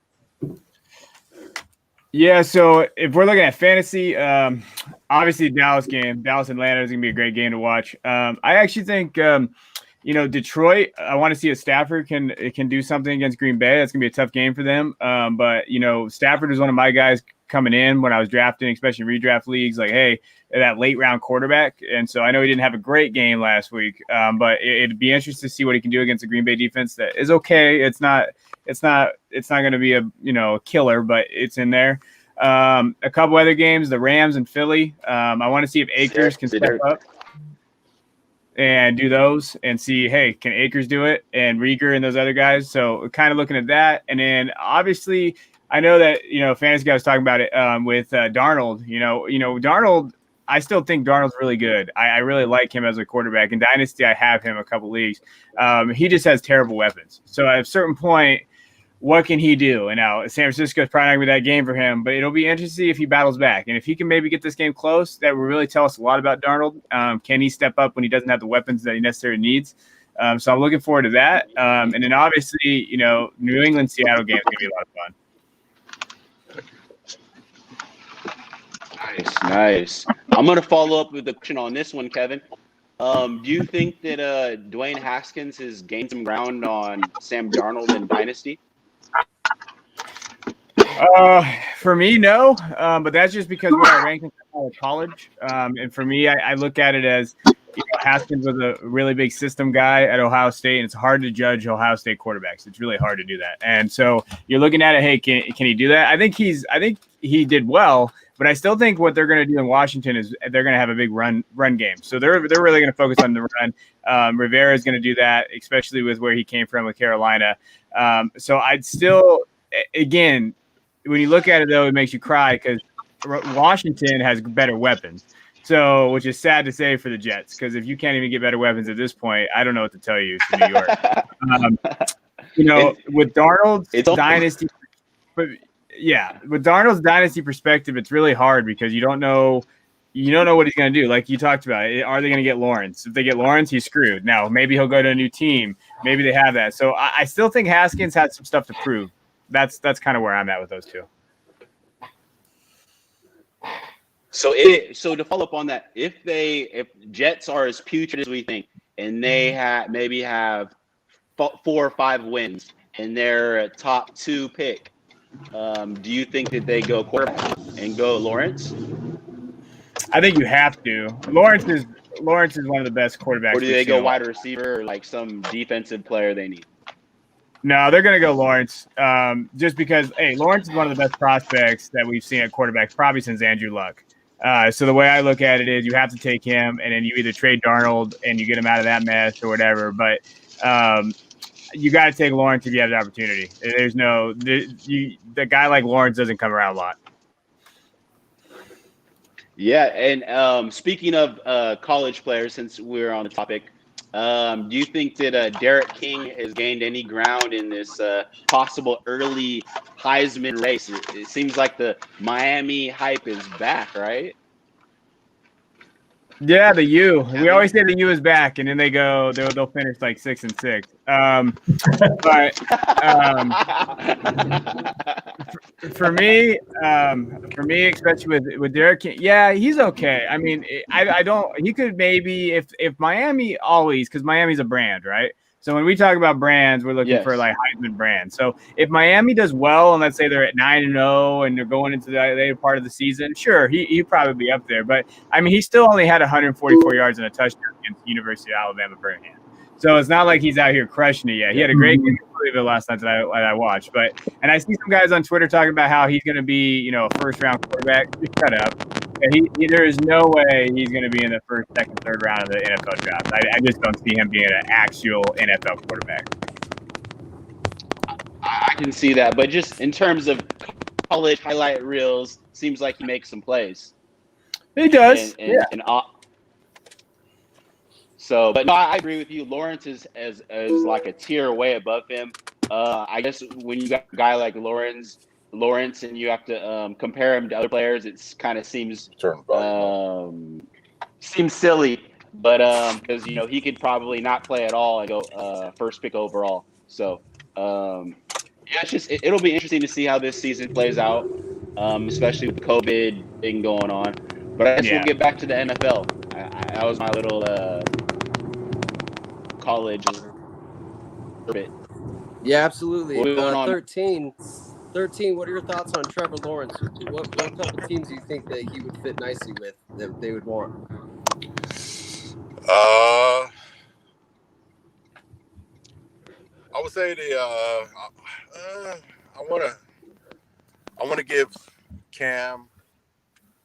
Speaker 4: Yeah, so if we're looking at fantasy, obviously Dallas Atlanta is gonna be a great game to watch. I actually think Detroit, I want to see if Stafford can do something against Green Bay. That's gonna be a tough game for them. But Stafford was one of my guys coming in when I was drafting, especially redraft leagues, like, hey, that late round quarterback. And so I know he didn't have a great game last week, but it'd be interesting to see what he can do against the Green Bay defense. That is okay. It's not going to be a killer, but it's in there. A couple other games, the Rams and Philly. I want to see if Akers can step up and do those and see, hey, can Akers do it, and Rieger and those other guys. So kind of looking at that. And then obviously I know that, Fantasy Guy was talking about it with Darnold. Darnold, I still think Darnold's really good. I really like him as a quarterback. In Dynasty, I have him a couple leagues. He just has terrible weapons. So at a certain point, what can he do? And now San Francisco is probably not going to be that game for him, but it'll be interesting to see if he battles back. And if he can maybe get this game close, that will really tell us a lot about Darnold. Can he step up when he doesn't have the weapons that he necessarily needs? So I'm looking forward to that. And then obviously, New England-Seattle game is going to be a lot of fun.
Speaker 1: Nice. I'm going to follow up with a question on this one, Kevin. Do you think that Dwayne Haskins has gained some ground on Sam Darnold in Dynasty?
Speaker 4: For me, no. But that's just because where I rank him in college. And for me, I look at it as Haskins was a really big system guy at Ohio State, and it's hard to judge Ohio State quarterbacks. It's really hard to do that. And so you're looking at it, hey, can he do that? I think he did well. But I still think what they're going to do in Washington is they're going to have a big run game. So they're really going to focus on the run. Rivera is going to do that, especially with where he came from with Carolina. So I'd still, again, when you look at it, though, it makes you cry because Washington has better weapons. So, which is sad to say for the Jets, because if you can't even get better weapons at this point, I don't know what to tell you for New York. With Darnold's dynasty, but yeah, with Darnold's dynasty perspective, it's really hard because you don't know what he's going to do. Like you talked about, are they going to get Lawrence? If they get Lawrence, he's screwed. Now, maybe he'll go to a new team. Maybe they have that. So I still think Haskins had some stuff to prove. That's kind of where I'm at with those two.
Speaker 1: So to follow up on that, if Jets are as putrid as we think, and they have 4 or 5 wins, and they're a top 2 pick, do you think that they go quarterback and go Lawrence?
Speaker 4: I think you have to. Lawrence is one of the best quarterbacks.
Speaker 1: Or do they go wide receiver or like some defensive player they need?
Speaker 4: No, they're going to go Lawrence just because, hey, Lawrence is one of the best prospects that we've seen at quarterback probably since Andrew Luck. So the way I look at it is you have to take him, and then you either trade Darnold and you get him out of that mess or whatever. But you got to take Lawrence if you have the opportunity. There's the guy like Lawrence doesn't come around a lot.
Speaker 1: Yeah, and speaking of college players, since we're on the topic, do you think that Derek King has gained any ground in this possible early Heisman race? It seems like the Miami hype is back, right?
Speaker 4: Yeah, the U. We always say the U is back, and then they'll finish like 6-6. For me, especially with Derek King, yeah, he's okay. I mean, he could maybe if Miami always, because Miami's a brand, right? So when we talk about brands, we're looking for like Heisman brands. So if Miami does well, and let's say they're at 9-0 and they're going into the later part of the season, sure, he'd probably be up there. But I mean, he still only had 144 yards and a touchdown against the University of Alabama Birmingham. So it's not like he's out here crushing it yet. He had a great game last night that I watched. And I see some guys on Twitter talking about how he's going to be, a first-round quarterback. Just shut up. There is no way he's going to be in the first, second, third round of the NFL draft. I just don't see him being an actual NFL quarterback.
Speaker 1: I can see that. But just in terms of college highlight reels, seems like he makes some plays.
Speaker 4: He does.
Speaker 1: So, but no, I agree with you. Lawrence is as like a tier way above him. I guess when you got a guy like Lawrence, and you have to compare him to other players, it's kind of seems silly. But because he could probably not play at all and go first pick overall. So yeah, it's just it'll be interesting to see how this season plays out, especially with the COVID thing going on. But I guess we'll get back to the NFL. That was my little college bit.
Speaker 3: Yeah, absolutely.
Speaker 1: What's going on?
Speaker 3: 13. What are your thoughts on Trevor Lawrence? What couple teams do you think that he would fit nicely with that they would want?
Speaker 5: I would say I want to give Cam.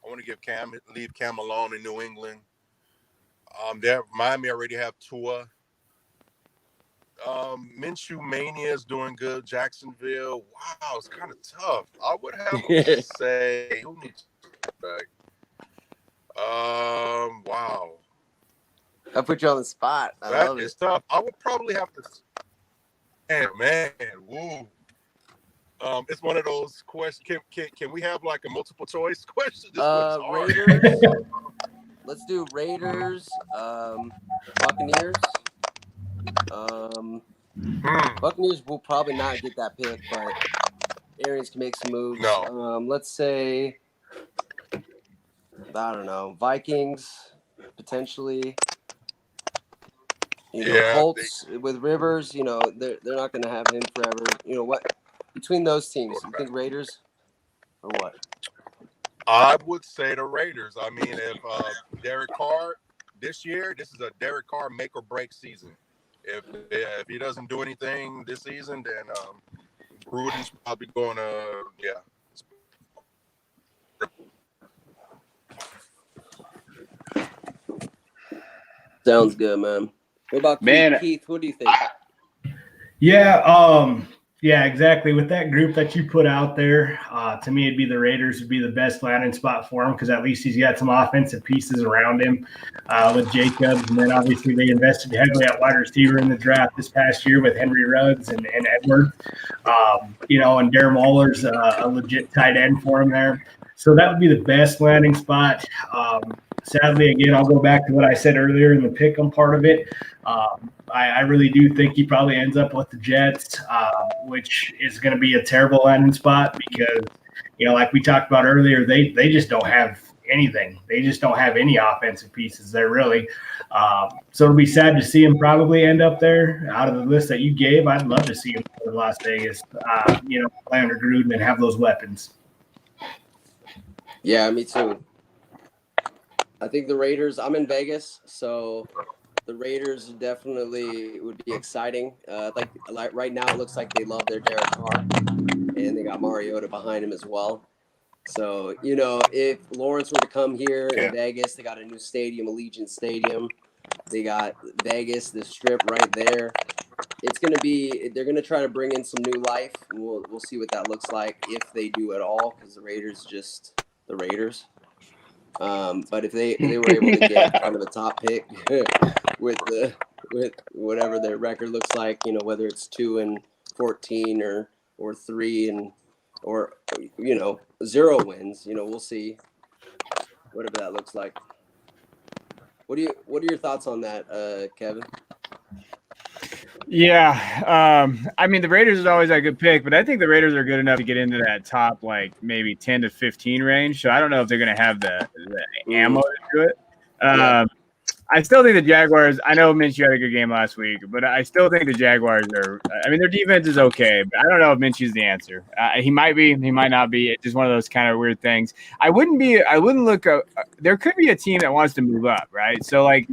Speaker 5: I want to leave Cam alone in New England. Miami already have Tua. Minshew Mania is doing good. Jacksonville, wow, it's kind of tough. I would have to say who needs to back. Wow.
Speaker 3: I put you on the spot. I love it.
Speaker 5: It's tough. I would probably have to. Man, woo. It's one of those questions. Can we have like a multiple choice question?
Speaker 3: Raiders. Let's do Raiders. Buccaneers. Buccaneers will probably not get that pick, but Arians can make some moves.
Speaker 5: No.
Speaker 3: Let's say, I don't know, Vikings potentially. Colts with Rivers. They're not going to have him forever. What between those teams? You think Raiders or what?
Speaker 5: I would say the Raiders. I mean, if Derek Carr this is a Derek Carr make or break season. If he doesn't do anything this season, then Gruden's probably going to
Speaker 3: Sounds good, man. What about Keith? What do you think?
Speaker 2: Yeah, exactly. With that group that you put out there, to me, it'd be the Raiders would be the best landing spot for him because at least he's got some offensive pieces around him with Jacobs. And then obviously they invested heavily at wide receiver in the draft this past year with Henry Ruggs and Edwards. And Darren Waller's a legit tight end for him there. So that would be the best landing spot. Sadly, again, I'll go back to what I said earlier in the pick'em part of it. I really do think he probably ends up with the Jets, which is going to be a terrible landing spot because, like we talked about earlier, they just don't have anything. They just don't have any offensive pieces there, really. So it'll be sad to see him probably end up there. Out of the list that you gave, I'd love to see him go to Las Vegas, play under Gruden and have those weapons.
Speaker 3: Yeah, me too. I think the Raiders, I'm in Vegas, so the Raiders definitely would be exciting. Like right now, it looks like they love their Derek Carr, and they got Mariota behind him as well. So, if Lawrence were to come here in Vegas, they got a new stadium, Allegiant Stadium. They got Vegas, the Strip right there. It's going to be – they're going to try to bring in some new life, and we'll see what that looks like if they do at all because the Raiders just the Raiders. But if they were able to get kind of a top pick with whatever their record looks like, whether it's 2-14 or 3 or 0 wins, we'll see whatever that looks like. What are your thoughts on that, Kevin?
Speaker 4: Yeah, I mean the Raiders is always a good pick, but I think the Raiders are good enough to get into that top like maybe 10 to 15 range. So I don't know if they're going to have the ammo to do it. I still think the Jaguars. I know Minshew had a good game last week, but I still think the Jaguars are. I mean, their defense is okay, but I don't know if Minshew's the answer. He might be. He might not be. It's just one of those kind of weird things. I wouldn't look. There could be a team that wants to move up, right? So like,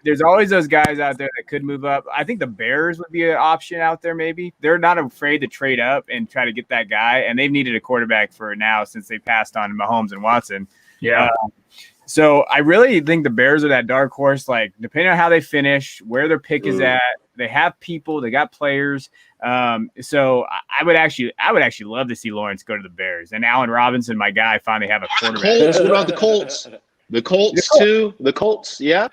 Speaker 4: there's always those guys out there that could move up. I think the Bears would be an option out there. Maybe they're not afraid to trade up and try to get that guy, and they've needed a quarterback for now since they passed on Mahomes and Watson. Yeah. So I really think the Bears are that dark horse, like depending on how they finish, where their pick is at, they have people, they got players. So I would actually love to see Lawrence go to the Bears, and Allen Robinson, my guy, finally have a quarterback.
Speaker 1: Colts. What about the Colts? The Colts too. The Colts. Yeah.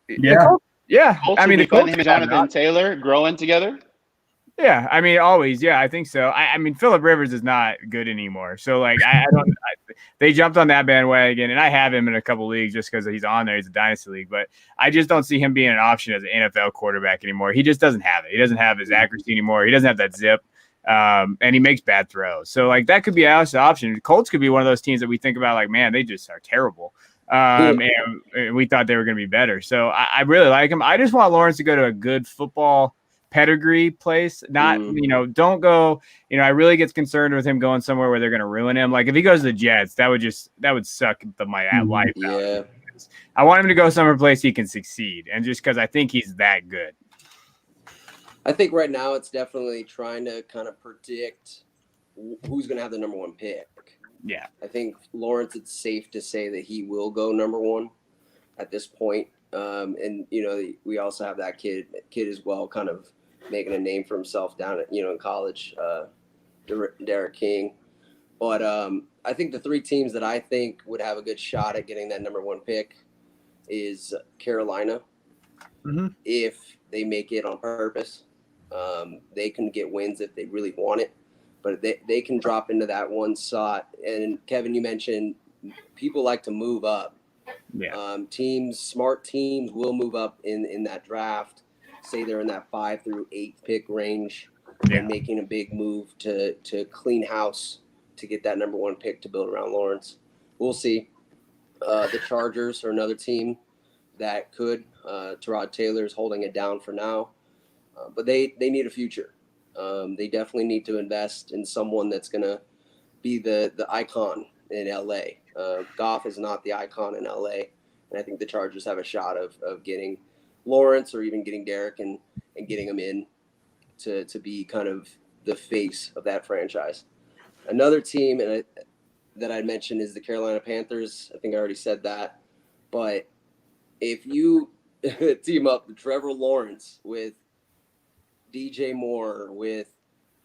Speaker 4: Yeah.
Speaker 1: Colts,
Speaker 4: I mean,
Speaker 1: the
Speaker 4: the Colts
Speaker 1: Colts and Jonathan Taylor growing together.
Speaker 4: Yeah, I mean, always. Yeah, I think so. I mean, Phillip Rivers is not good anymore. So, like, they jumped on that bandwagon, and I have him in a couple leagues just because he's on there. He's a dynasty league, but I just don't see him being an option as an NFL quarterback anymore. He just doesn't have it. He doesn't have his accuracy anymore. He doesn't have that zip, and he makes bad throws. So, like, that could be an option. Colts could be one of those teams that we think about, like, man, they just are terrible. And we thought they were going to be better. So, I really like him. I just want Lawrence to go to a good football pedigree place, not don't go, I really get concerned with him going somewhere where they're going to ruin him. Like if he goes to the Jets, that would suck my life out. I want him to go somewhere place he can succeed, and just because I think he's that good.
Speaker 3: I think right now it's definitely trying to kind of predict who's going to have the number one pick.
Speaker 4: Yeah,
Speaker 3: I think Lawrence, it's safe to say that he will go number one at this point. And we also have that kid as well, kind of making a name for himself down at in college, Derek King. But I think the three teams that I think would have a good shot at getting that number one pick is Carolina.
Speaker 4: Mm-hmm.
Speaker 3: If they make it on purpose, they can get wins if they really want it, but they can drop into that one slot. And Kevin, you mentioned people like to move up.
Speaker 4: Yeah.
Speaker 3: Smart teams will move up in that draft. Say they're in that 5 through 8 pick range, and making a big move to clean house to get that number one pick to build around Lawrence. We'll see. The Chargers are another team that could. Tyrod Taylor's holding it down for now, but they need a future. They definitely need to invest in someone that's going to be the icon in LA. Goff is not the icon in LA, and I think the Chargers have a shot of getting Lawrence or even getting Derek and getting him in to be kind of the face of that franchise. Another team that I mentioned is the Carolina Panthers. I think I already said that, but if you team up Trevor Lawrence with DJ Moore, with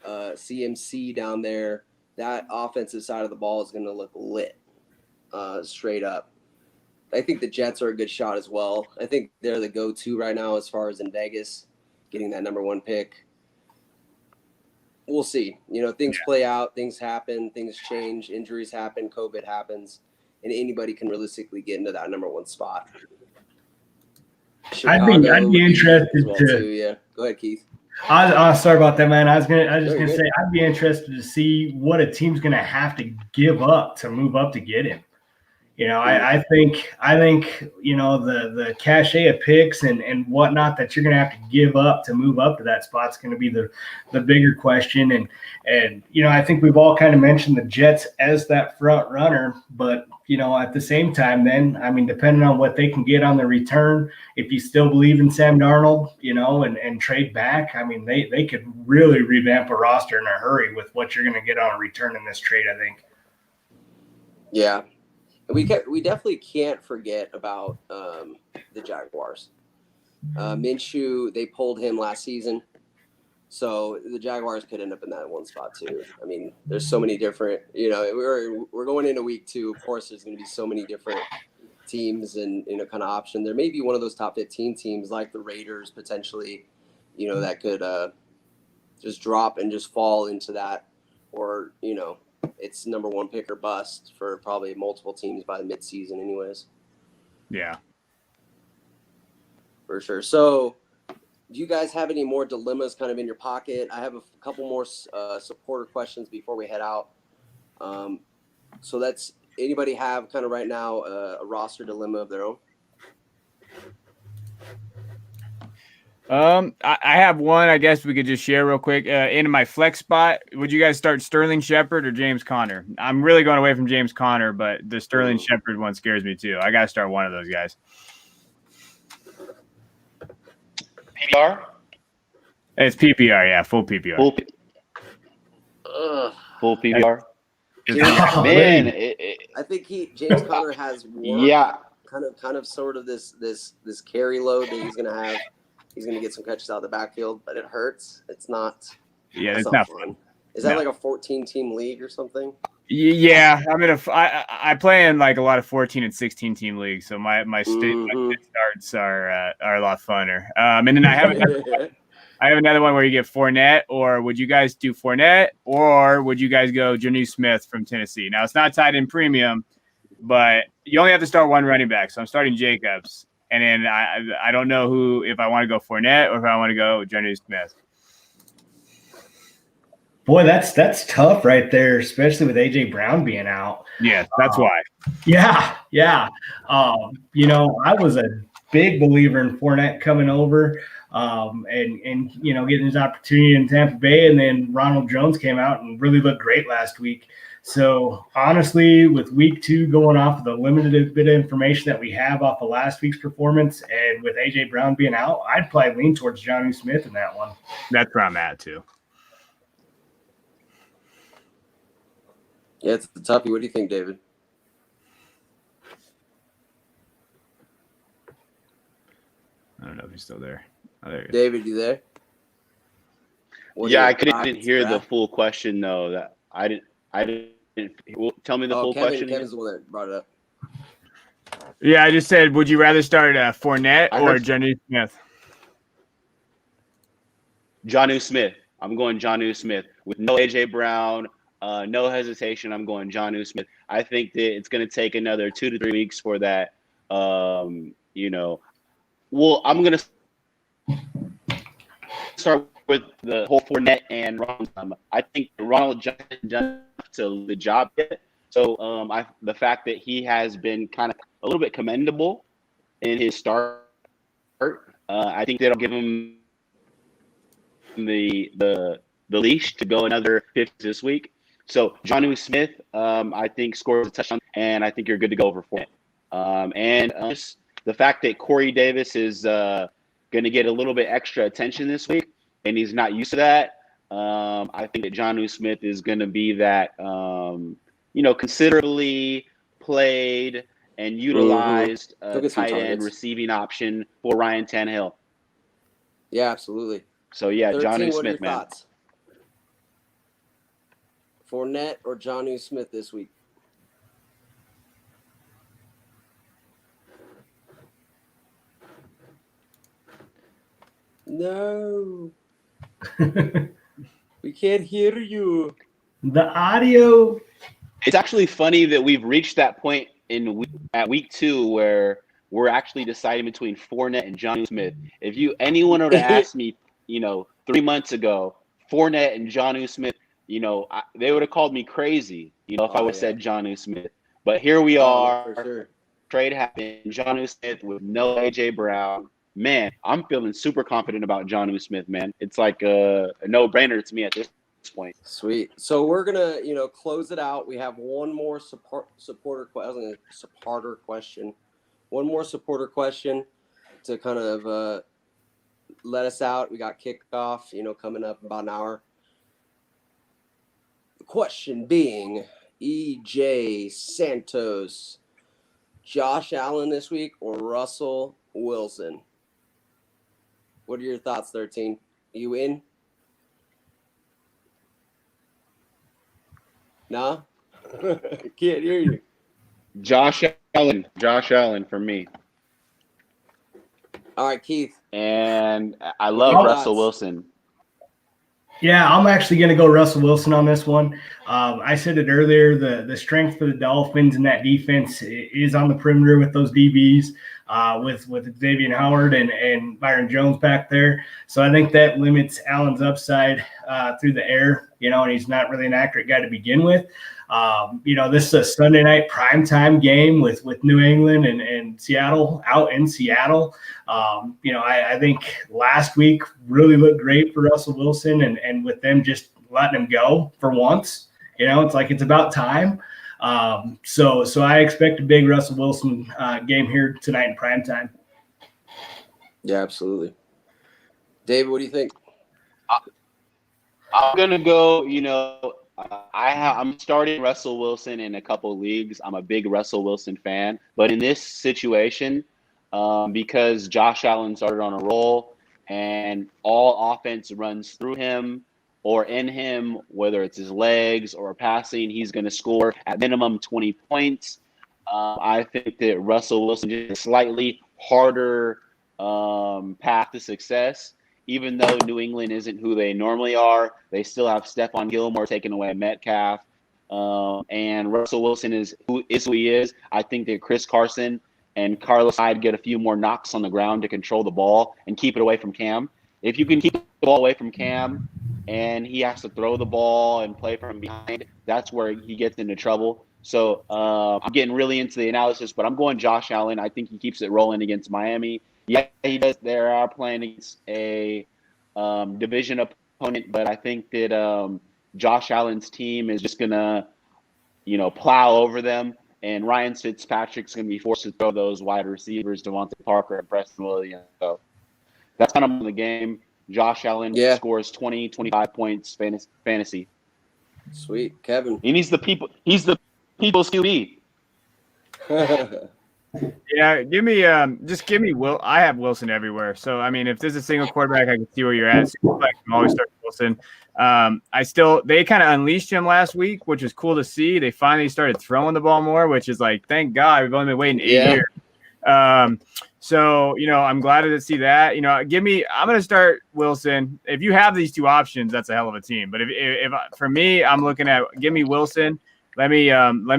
Speaker 3: CMC down there, that offensive side of the ball is going to look lit. Straight up. I think the Jets are a good shot as well. I think they're the go-to right now as far as in Vegas, getting that number one pick. We'll see. Things play out, things happen, things change, injuries happen, COVID happens, and anybody can realistically get into that number one spot.
Speaker 2: I'd be interested
Speaker 3: Yeah. Go ahead, Keith.
Speaker 2: Sorry about that, man. I was just gonna say I'd be interested to see what a team's gonna have to give up to move up to get him. I think the cachet of picks and whatnot that you're gonna have to give up to move up to that spot's gonna be the bigger question. And I think we've all kind of mentioned the Jets as that front runner, but at the same time, then depending on what they can get on the return, if you still believe in Sam Darnold, and trade back, they could really revamp a roster in a hurry with what you're gonna get on a return in this trade, I think.
Speaker 3: Yeah. We definitely can't forget about the Jaguars. Minshew, they pulled him last season, so the Jaguars could end up in that one spot too. There's so many different. We're going into week 2. Of course, there's going to be so many different teams and kind of option. There may be one of those top 15 teams like the Raiders potentially, that could just drop and just fall into that, or it's number one pick or bust for probably multiple teams by the midseason anyways.
Speaker 4: Yeah.
Speaker 3: For sure. So do you guys have any more dilemmas kind of in your pocket? I have a couple more supporter questions before we head out. So that's anybody have kind of right now a roster dilemma of their own?
Speaker 4: I have one. I guess we could just share real quick. In my flex spot, would you guys start Sterling Shepard or James Conner? I'm really going away from James Conner, but the Sterling Shepard one scares me too. I got to start one of those guys.
Speaker 1: PPR?
Speaker 4: It's PPR, yeah, full PPR.
Speaker 1: Full PPR.
Speaker 3: Man, I think James Conner has kind of sort of this carry load that he's gonna have. He's gonna get some catches out of the backfield, but it hurts. It's not
Speaker 4: Yeah,
Speaker 3: That's
Speaker 4: it's
Speaker 3: not
Speaker 4: not
Speaker 3: fun. Is that
Speaker 4: No.
Speaker 3: like a 14-team league or something?
Speaker 4: Yeah, I play in like a lot of 14 and 16 team leagues, so my state starts are a lot funner. And then I have another one where you get Fournette, or would you guys do Fournette, or would you guys go Jonnu Smith from Tennessee? Now it's not tied in premium, but you only have to start one running back, so I'm starting Jacobs, and then I don't know if I want to go Fournette or if I want to go Jonnu Smith.
Speaker 2: Boy, that's tough right there, especially with AJ Brown being out.
Speaker 4: Yeah, that's why.
Speaker 2: Yeah. I was a big believer in Fournette coming over, and getting his opportunity in Tampa Bay, and then Ronald Jones came out and really looked great last week. So honestly, with week 2 going off of the limited bit of information that we have off of last week's performance, and with AJ Brown being out, I'd probably lean towards Jonnu Smith in that one.
Speaker 4: That's where I'm at too.
Speaker 3: Yeah, it's a toughie. What do you think, David?
Speaker 4: I don't know if he's still there. Oh, there he is.
Speaker 3: David, you there?
Speaker 1: I didn't hear the full question though. That I didn't. Tell me the full question.
Speaker 3: Kevin's the one that brought it up.
Speaker 4: Yeah, I just said, would you rather start Fournette or Jonnu Smith?
Speaker 1: Jonnu Smith. I'm going Jonnu Smith with no AJ Brown. No hesitation. I'm going Jonnu Smith. I think that it's going to take another 2 to 3 weeks for that. I'm going to start with the whole Fournette and Ronald. I think Ronald Johnson done to the job yet. So the fact that he has been kind of a little bit commendable in his start, I think that'll give him the leash to go another 50 this week. So Jonnu Smith, I think, scores a touchdown, and I think you're good to go over Fournette. And just the fact that Corey Davis is going to get a little bit extra attention this week, and he's not used to that. I think that Jonnu Smith is going to be that, considerably played and utilized tight end receiving option for Ryan Tannehill.
Speaker 3: Yeah, absolutely.
Speaker 1: So, Jonnu Smith, man.
Speaker 3: Thoughts? Fournette or Jonnu Smith this week? No. We can't hear you.
Speaker 2: The audio.
Speaker 1: It's actually funny that we've reached that point at week 2 where we're actually deciding between Fournette and Jonnu Smith. If anyone would have asked me, 3 months ago, Fournette and Jonnu Smith, they would have called me crazy, if I would have said Jonnu Smith. But here we are.
Speaker 3: For sure.
Speaker 1: Trade happened. Jonnu Smith with no AJ Brown. Man, I'm feeling super confident about Jonnu Smith, man. It's like a no-brainer to me at this point.
Speaker 3: Sweet. So we're gonna, close it out. We have one more supporter question. One more supporter question to kind of let us out. We got kickoff, coming up about an hour. The question being, EJ Santos, Josh Allen this week, or Russell Wilson? What are your thoughts, 13? You in? Nah? Can't hear you.
Speaker 1: Josh Allen for me.
Speaker 3: All right, Keith.
Speaker 1: And I love Russell Wilson.
Speaker 2: Yeah, I'm actually going to go Russell Wilson on this one. I said it earlier, the strength for the Dolphins in that defense is on the perimeter with those DBs, with Xavier Howard and Byron Jones back there. So I think that limits Allen's upside through the air, and he's not really an accurate guy to begin with. This is a Sunday night primetime game with New England and Seattle out in Seattle. I think last week really looked great for Russell Wilson and with them just letting him go for once, it's like it's about time. So I expect a big Russell Wilson game here tonight in primetime.
Speaker 3: Yeah, absolutely. David, what do you think?
Speaker 1: I'm going to go, I'm starting Russell Wilson in a couple of leagues. I'm a big Russell Wilson fan. But in this situation, because Josh Allen started on a roll and all offense runs through him, or in him, whether it's his legs or passing, he's going to score at minimum 20 points. I think that Russell Wilson just a slightly harder path to success. Even though New England isn't who they normally are, they still have Stephon Gilmore taking away Metcalf. And Russell Wilson is who he is. I think that Chris Carson and Carlos Hyde get a few more knocks on the ground to control the ball and keep it away from Cam. If you can keep the ball away from Cam and he has to throw the ball and play from behind, that's where he gets into trouble. So I'm getting really into the analysis, but I'm going Josh Allen. I think he keeps it rolling against Miami. Yeah, he does. They are playing against a division opponent, but I think that Josh Allen's team is just going to, plow over them. And Ryan Fitzpatrick's going to be forced to throw those wide receivers, Devontae Parker and Preston Williams. So that's kind of the game. Josh Allen scores 20, 25 points fantasy.
Speaker 3: Sweet. Kevin.
Speaker 1: And he's the people's QB.
Speaker 4: Yeah, give me Will. I have Wilson everywhere. So I mean, if there's a single quarterback, I can see where you're at. I can always start Wilson. They kind of unleashed him last week, which was cool to see. They finally started throwing the ball more, which is like, thank God, we've only been waiting 8 years. So I'm glad to see that. I'm going to start Wilson. If you have these two options, that's a hell of a team. But if for me, I'm looking at give me Wilson. Let me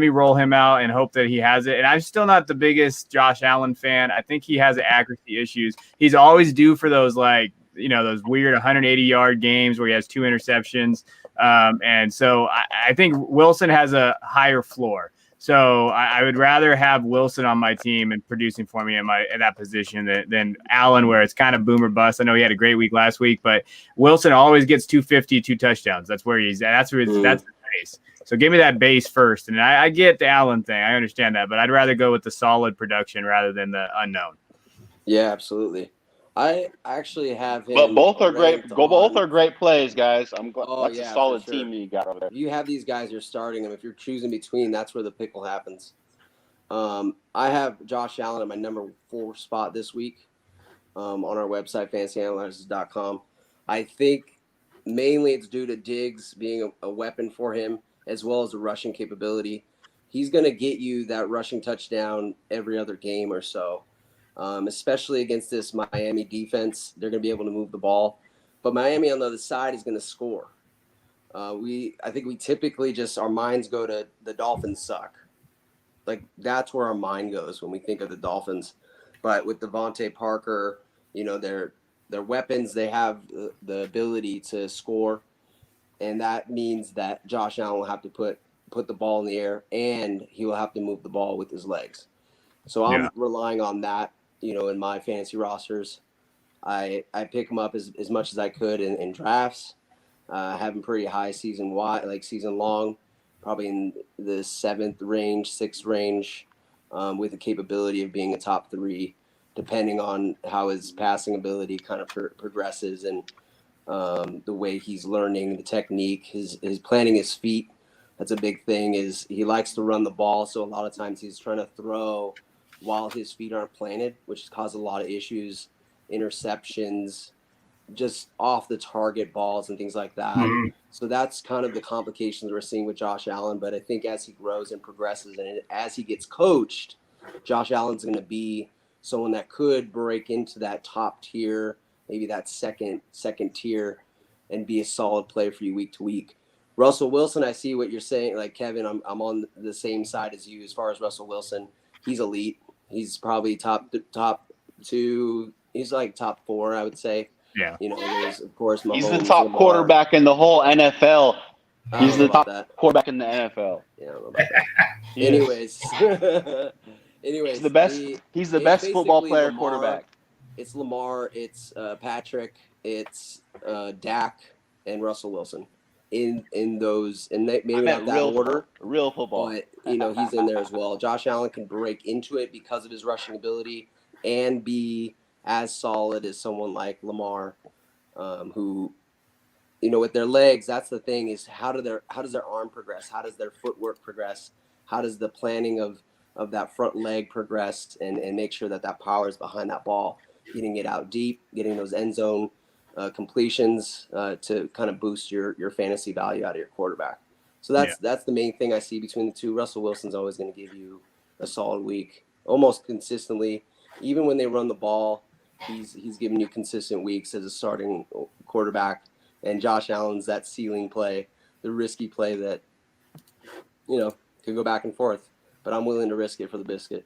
Speaker 4: roll him out and hope that he has it. And I'm still not the biggest Josh Allen fan. I think he has accuracy issues. He's always due for those those weird 180-yard games where he has 2 interceptions. And so I think Wilson has a higher floor. So I would rather have Wilson on my team and producing for me in that position than Allen, where it's kind of boom or bust. I know he had a great week last week, but Wilson always gets 250, 2 touchdowns. That's where he's at. That's the base. So give me that base first. And I get the Allen thing. I understand that, but I'd rather go with the solid production rather than the unknown.
Speaker 3: Yeah, absolutely. I actually have him.
Speaker 1: But both are great. Both are great plays, guys. I'm glad that's a solid team you got over there.
Speaker 3: If you have these guys, you're starting them. If you're choosing between, that's where the pickle happens. I have Josh Allen at my number 4 spot this week on our website, fantasyanalysis.com. I think mainly it's due to Diggs being a weapon for him, as well as the rushing capability. He's going to get you that rushing touchdown every other game or so, especially against this Miami defense. They're going to be able to move the ball. But Miami on the other side is going to score. I think we typically our minds go to the Dolphins suck. Like, that's where our mind goes when we think of the Dolphins. But with Devontae Parker, their weapons, they have the ability to score. And that means that Josh Allen will have to put the ball in the air, and he will have to move the ball with his legs. So I'm relying on that, in my fantasy rosters. I pick him up as much as I could in drafts. Have him pretty high season long, probably in the 7th range, 6th range, with the capability of being a top 3, depending on how his passing ability kind of progresses and the way he's learning the technique, his planting his feet. That's a big thing. Is he likes to run the ball, so a lot of times he's trying to throw while his feet aren't planted, which causes a lot of issues, interceptions, just off the target balls and things like that. Mm-hmm. So that's kind of the complications we're seeing with Josh Allen. But I think as he grows and progresses and as he gets coached, Josh Allen's going to be someone that could break into that top tier, maybe that second tier, and be a solid player for you week to week. Russell Wilson, I see what you're saying. Like, Kevin, I'm on the same side as you as far as Russell Wilson. He's elite. He's probably top 2. He's like top 4, I would say.
Speaker 4: Yeah.
Speaker 3: There's, of course, Mahomes,
Speaker 1: he's the top quarterback in the whole NFL. He's the top quarterback in the NFL.
Speaker 3: Yeah, I don't know about that. Anyways,
Speaker 1: he's the best. He's the best football player quarterback.
Speaker 3: It's Lamar. It's Patrick. It's Dak and Russell Wilson. In those, and maybe not that order.
Speaker 1: Real football.
Speaker 3: But he's in there as well. Josh Allen can break into it because of his rushing ability and be as solid as someone like Lamar, who, with their legs. That's the thing, is how does their arm progress? How does their footwork progress? How does the planning of that front leg progress and make sure that power is behind that ball, getting it out deep, getting those end zone completions to kind of boost your fantasy value out of your quarterback. So that's the main thing I see between the two. Russell Wilson's always going to give you a solid week, almost consistently. Even when they run the ball, he's giving you consistent weeks as a starting quarterback. And Josh Allen's that ceiling play, the risky play that, could go back and forth. But I'm willing to risk it for the biscuit.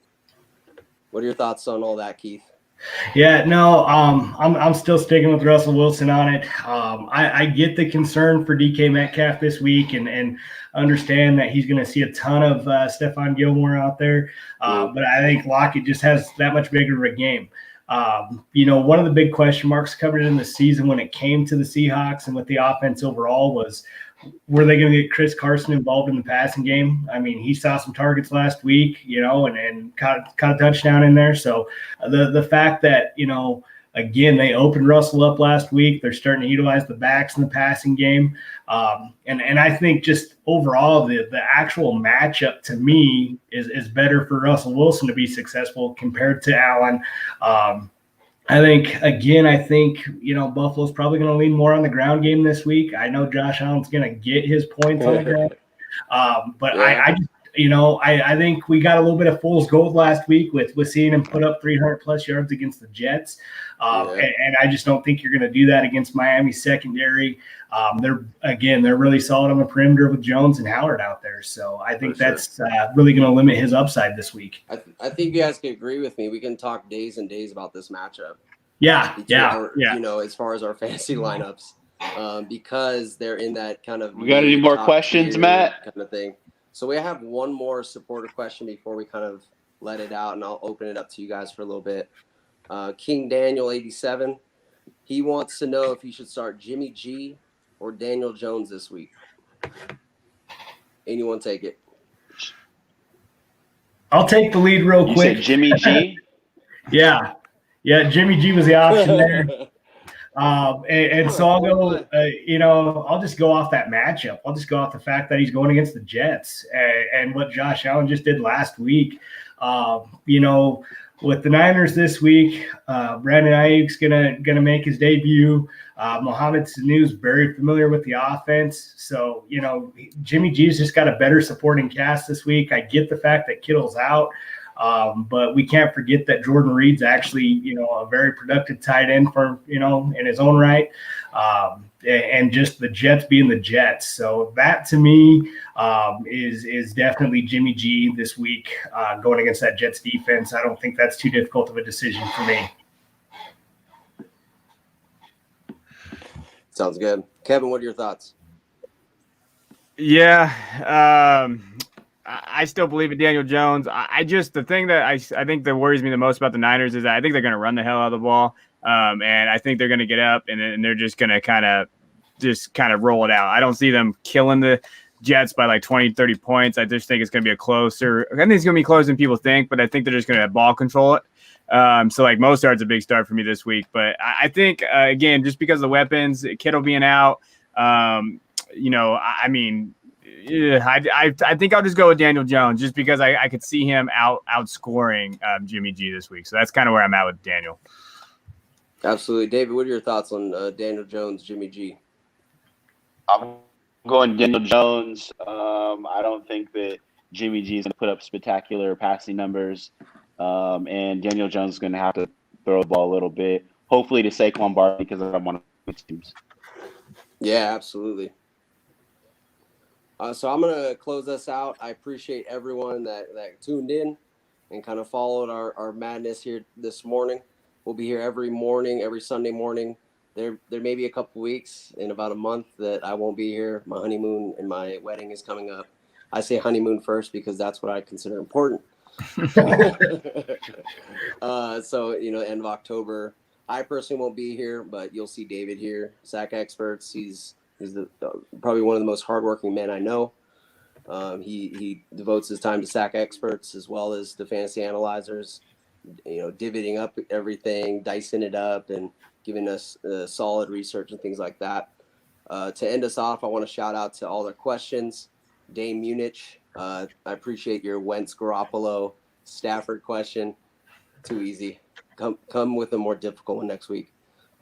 Speaker 3: What are your thoughts on all that, Keith?
Speaker 2: Yeah, no, I'm still sticking with Russell Wilson on it. I get the concern for DK Metcalf this week and understand that he's going to see a ton of Stephon Gilmore out there. But I think Lockett just has that much bigger of a game. One of the big question marks covered in the season when it came to the Seahawks and with the offense overall was, were they going to get Chris Carson involved in the passing game? I mean, he saw some targets last week, and caught a touchdown in there. So the fact that, again, they opened Russell up last week. They're starting to utilize the backs in the passing game. And I think just overall, the actual matchup to me is better for Russell Wilson to be successful compared to Allen. I think Buffalo's probably going to lean more on the ground game this week. I know Josh Allen's going to get his points on the ground. But yeah. I think we got a little bit of fool's gold last week with seeing him put up 300+ yards against the Jets. And I just don't think you're going to do that against Miami's secondary. They're really solid on the perimeter with Jones and Howard out there. So I think that's really going to limit his upside this week.
Speaker 3: I think you guys can agree with me. We can talk days and days about this matchup.
Speaker 2: Yeah.
Speaker 3: As far as our fantasy lineups, because they're in that kind of.
Speaker 1: We got any more questions, Matt?
Speaker 3: Kind of thing. So we have one more supporter question before we kind of let it out, and I'll open it up to you guys for a little bit. King Daniel 87, he wants to know if he should start Jimmy G or Daniel Jones this week. Anyone take it?
Speaker 2: I'll take the lead real quick.
Speaker 1: Said Jimmy G?
Speaker 2: Yeah, Jimmy G was the option there. And so I'll go, I'll just go off that matchup. I'll just go off the fact that he's going against the Jets and what Josh Allen just did last week. With the Niners this week, Brandon Ayuk's gonna make his debut. Mohamed Sanu's very familiar with the offense. So, Jimmy G's just got a better supporting cast this week. I get the fact that Kittle's out. But we can't forget that Jordan Reed's actually, a very productive tight end for, in his own right. And just the Jets being the Jets. So that to me is definitely Jimmy G this week going against that Jets defense. I don't think that's too difficult of a decision for me.
Speaker 3: Sounds good. Kevin, what are your thoughts?
Speaker 4: Yeah. I still believe in Daniel Jones. The thing that I think that worries me the most about the Niners is that I think they're going to run the hell out of the ball. And I think they're going to get up and they're just going to kind of roll it out. I don't see them killing the Jets by like 20, 30 points. I just think it's going to be I think it's going to be closer than people think, but I think they're just going to ball control it. So like Mostert's a big start for me this week, but I think again, just because of the weapons, Kittle being out, I think I'll just go with Daniel Jones just because I could see him outscoring Jimmy G this week. So that's kind of where I'm at with Daniel.
Speaker 3: Absolutely. David, what are your thoughts on Daniel Jones, Jimmy G?
Speaker 1: I'm going Daniel Jones. I don't think that Jimmy G is going to put up spectacular passing numbers. And Daniel Jones is going to have to throw the ball a little bit, hopefully to Saquon Barkley because I'm one of his teams.
Speaker 3: Yeah, absolutely. So I'm going to close us out. I appreciate everyone that tuned in and kind of followed our madness here this morning. We'll be here every morning, every Sunday morning. There may be a couple weeks in about a month that I won't be here. My honeymoon and my wedding is coming up. I say honeymoon first because that's what I consider important. So, end of October. I personally won't be here, but you'll see David here, Sack Experts. He's probably one of the most hardworking men I know. He devotes his time to Sack Experts as well as the fantasy analyzers, dividing up everything, dicing it up, and giving us solid research and things like that. To end us off, I want to shout out to all their questions. Dame Munich, I appreciate your Wentz, Garoppolo, Stafford question. Too easy. Come with a more difficult one next week.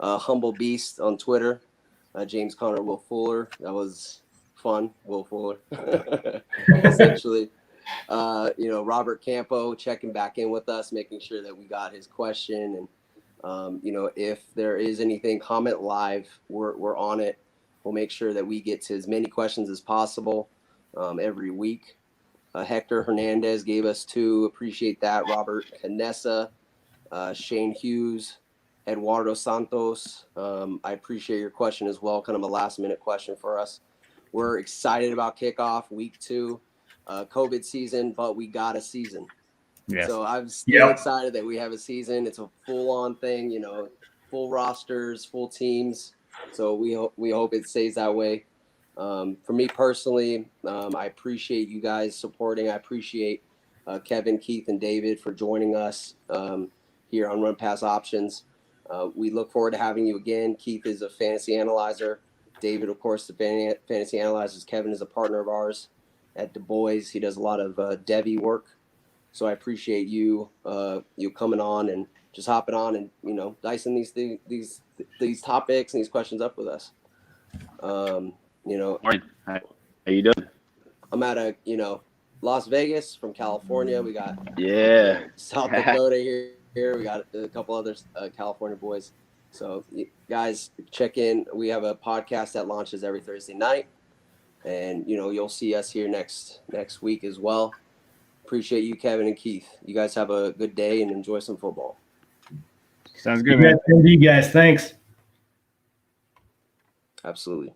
Speaker 3: Humble Beast on Twitter, James Conner Will Fuller. That was fun, Will Fuller, essentially. Robert Campo checking back in with us, making sure that we got his question. And, if there is anything, comment live. We're on it. We'll make sure that we get to as many questions as possible every week. Hector Hernandez gave us 2. Appreciate that. Robert Canessa, Shane Hughes, Eduardo Santos. I appreciate your question as well. Kind of a last-minute question for us. We're excited about kickoff week 2, COVID season, but we got a season.
Speaker 4: Yes.
Speaker 3: So I'm still excited that we have a season. It's a full-on thing, full rosters, full teams. So we hope it stays that way. For me personally, I appreciate you guys supporting. I appreciate Kevin, Keith, and David for joining us here on Run Pass Options. We look forward to having you again. Keith is a fantasy analyzer. David, of course, the fantasy analyzers. Kevin is a partner of ours at Du Bois. He does a lot of Devi work. So I appreciate you coming on and just hopping on and dicing these topics and these questions up with us.
Speaker 1: Morning. How you doing?
Speaker 3: I'm at Las Vegas from California. We got South Dakota here. We got a couple other California boys. So guys, check in. We have a podcast that launches every Thursday night, and you'll see us here next week as well. Appreciate you, Kevin and Keith. You guys have a good day and enjoy some football.
Speaker 4: Sounds good, man.
Speaker 2: You guys, thanks.
Speaker 3: Absolutely.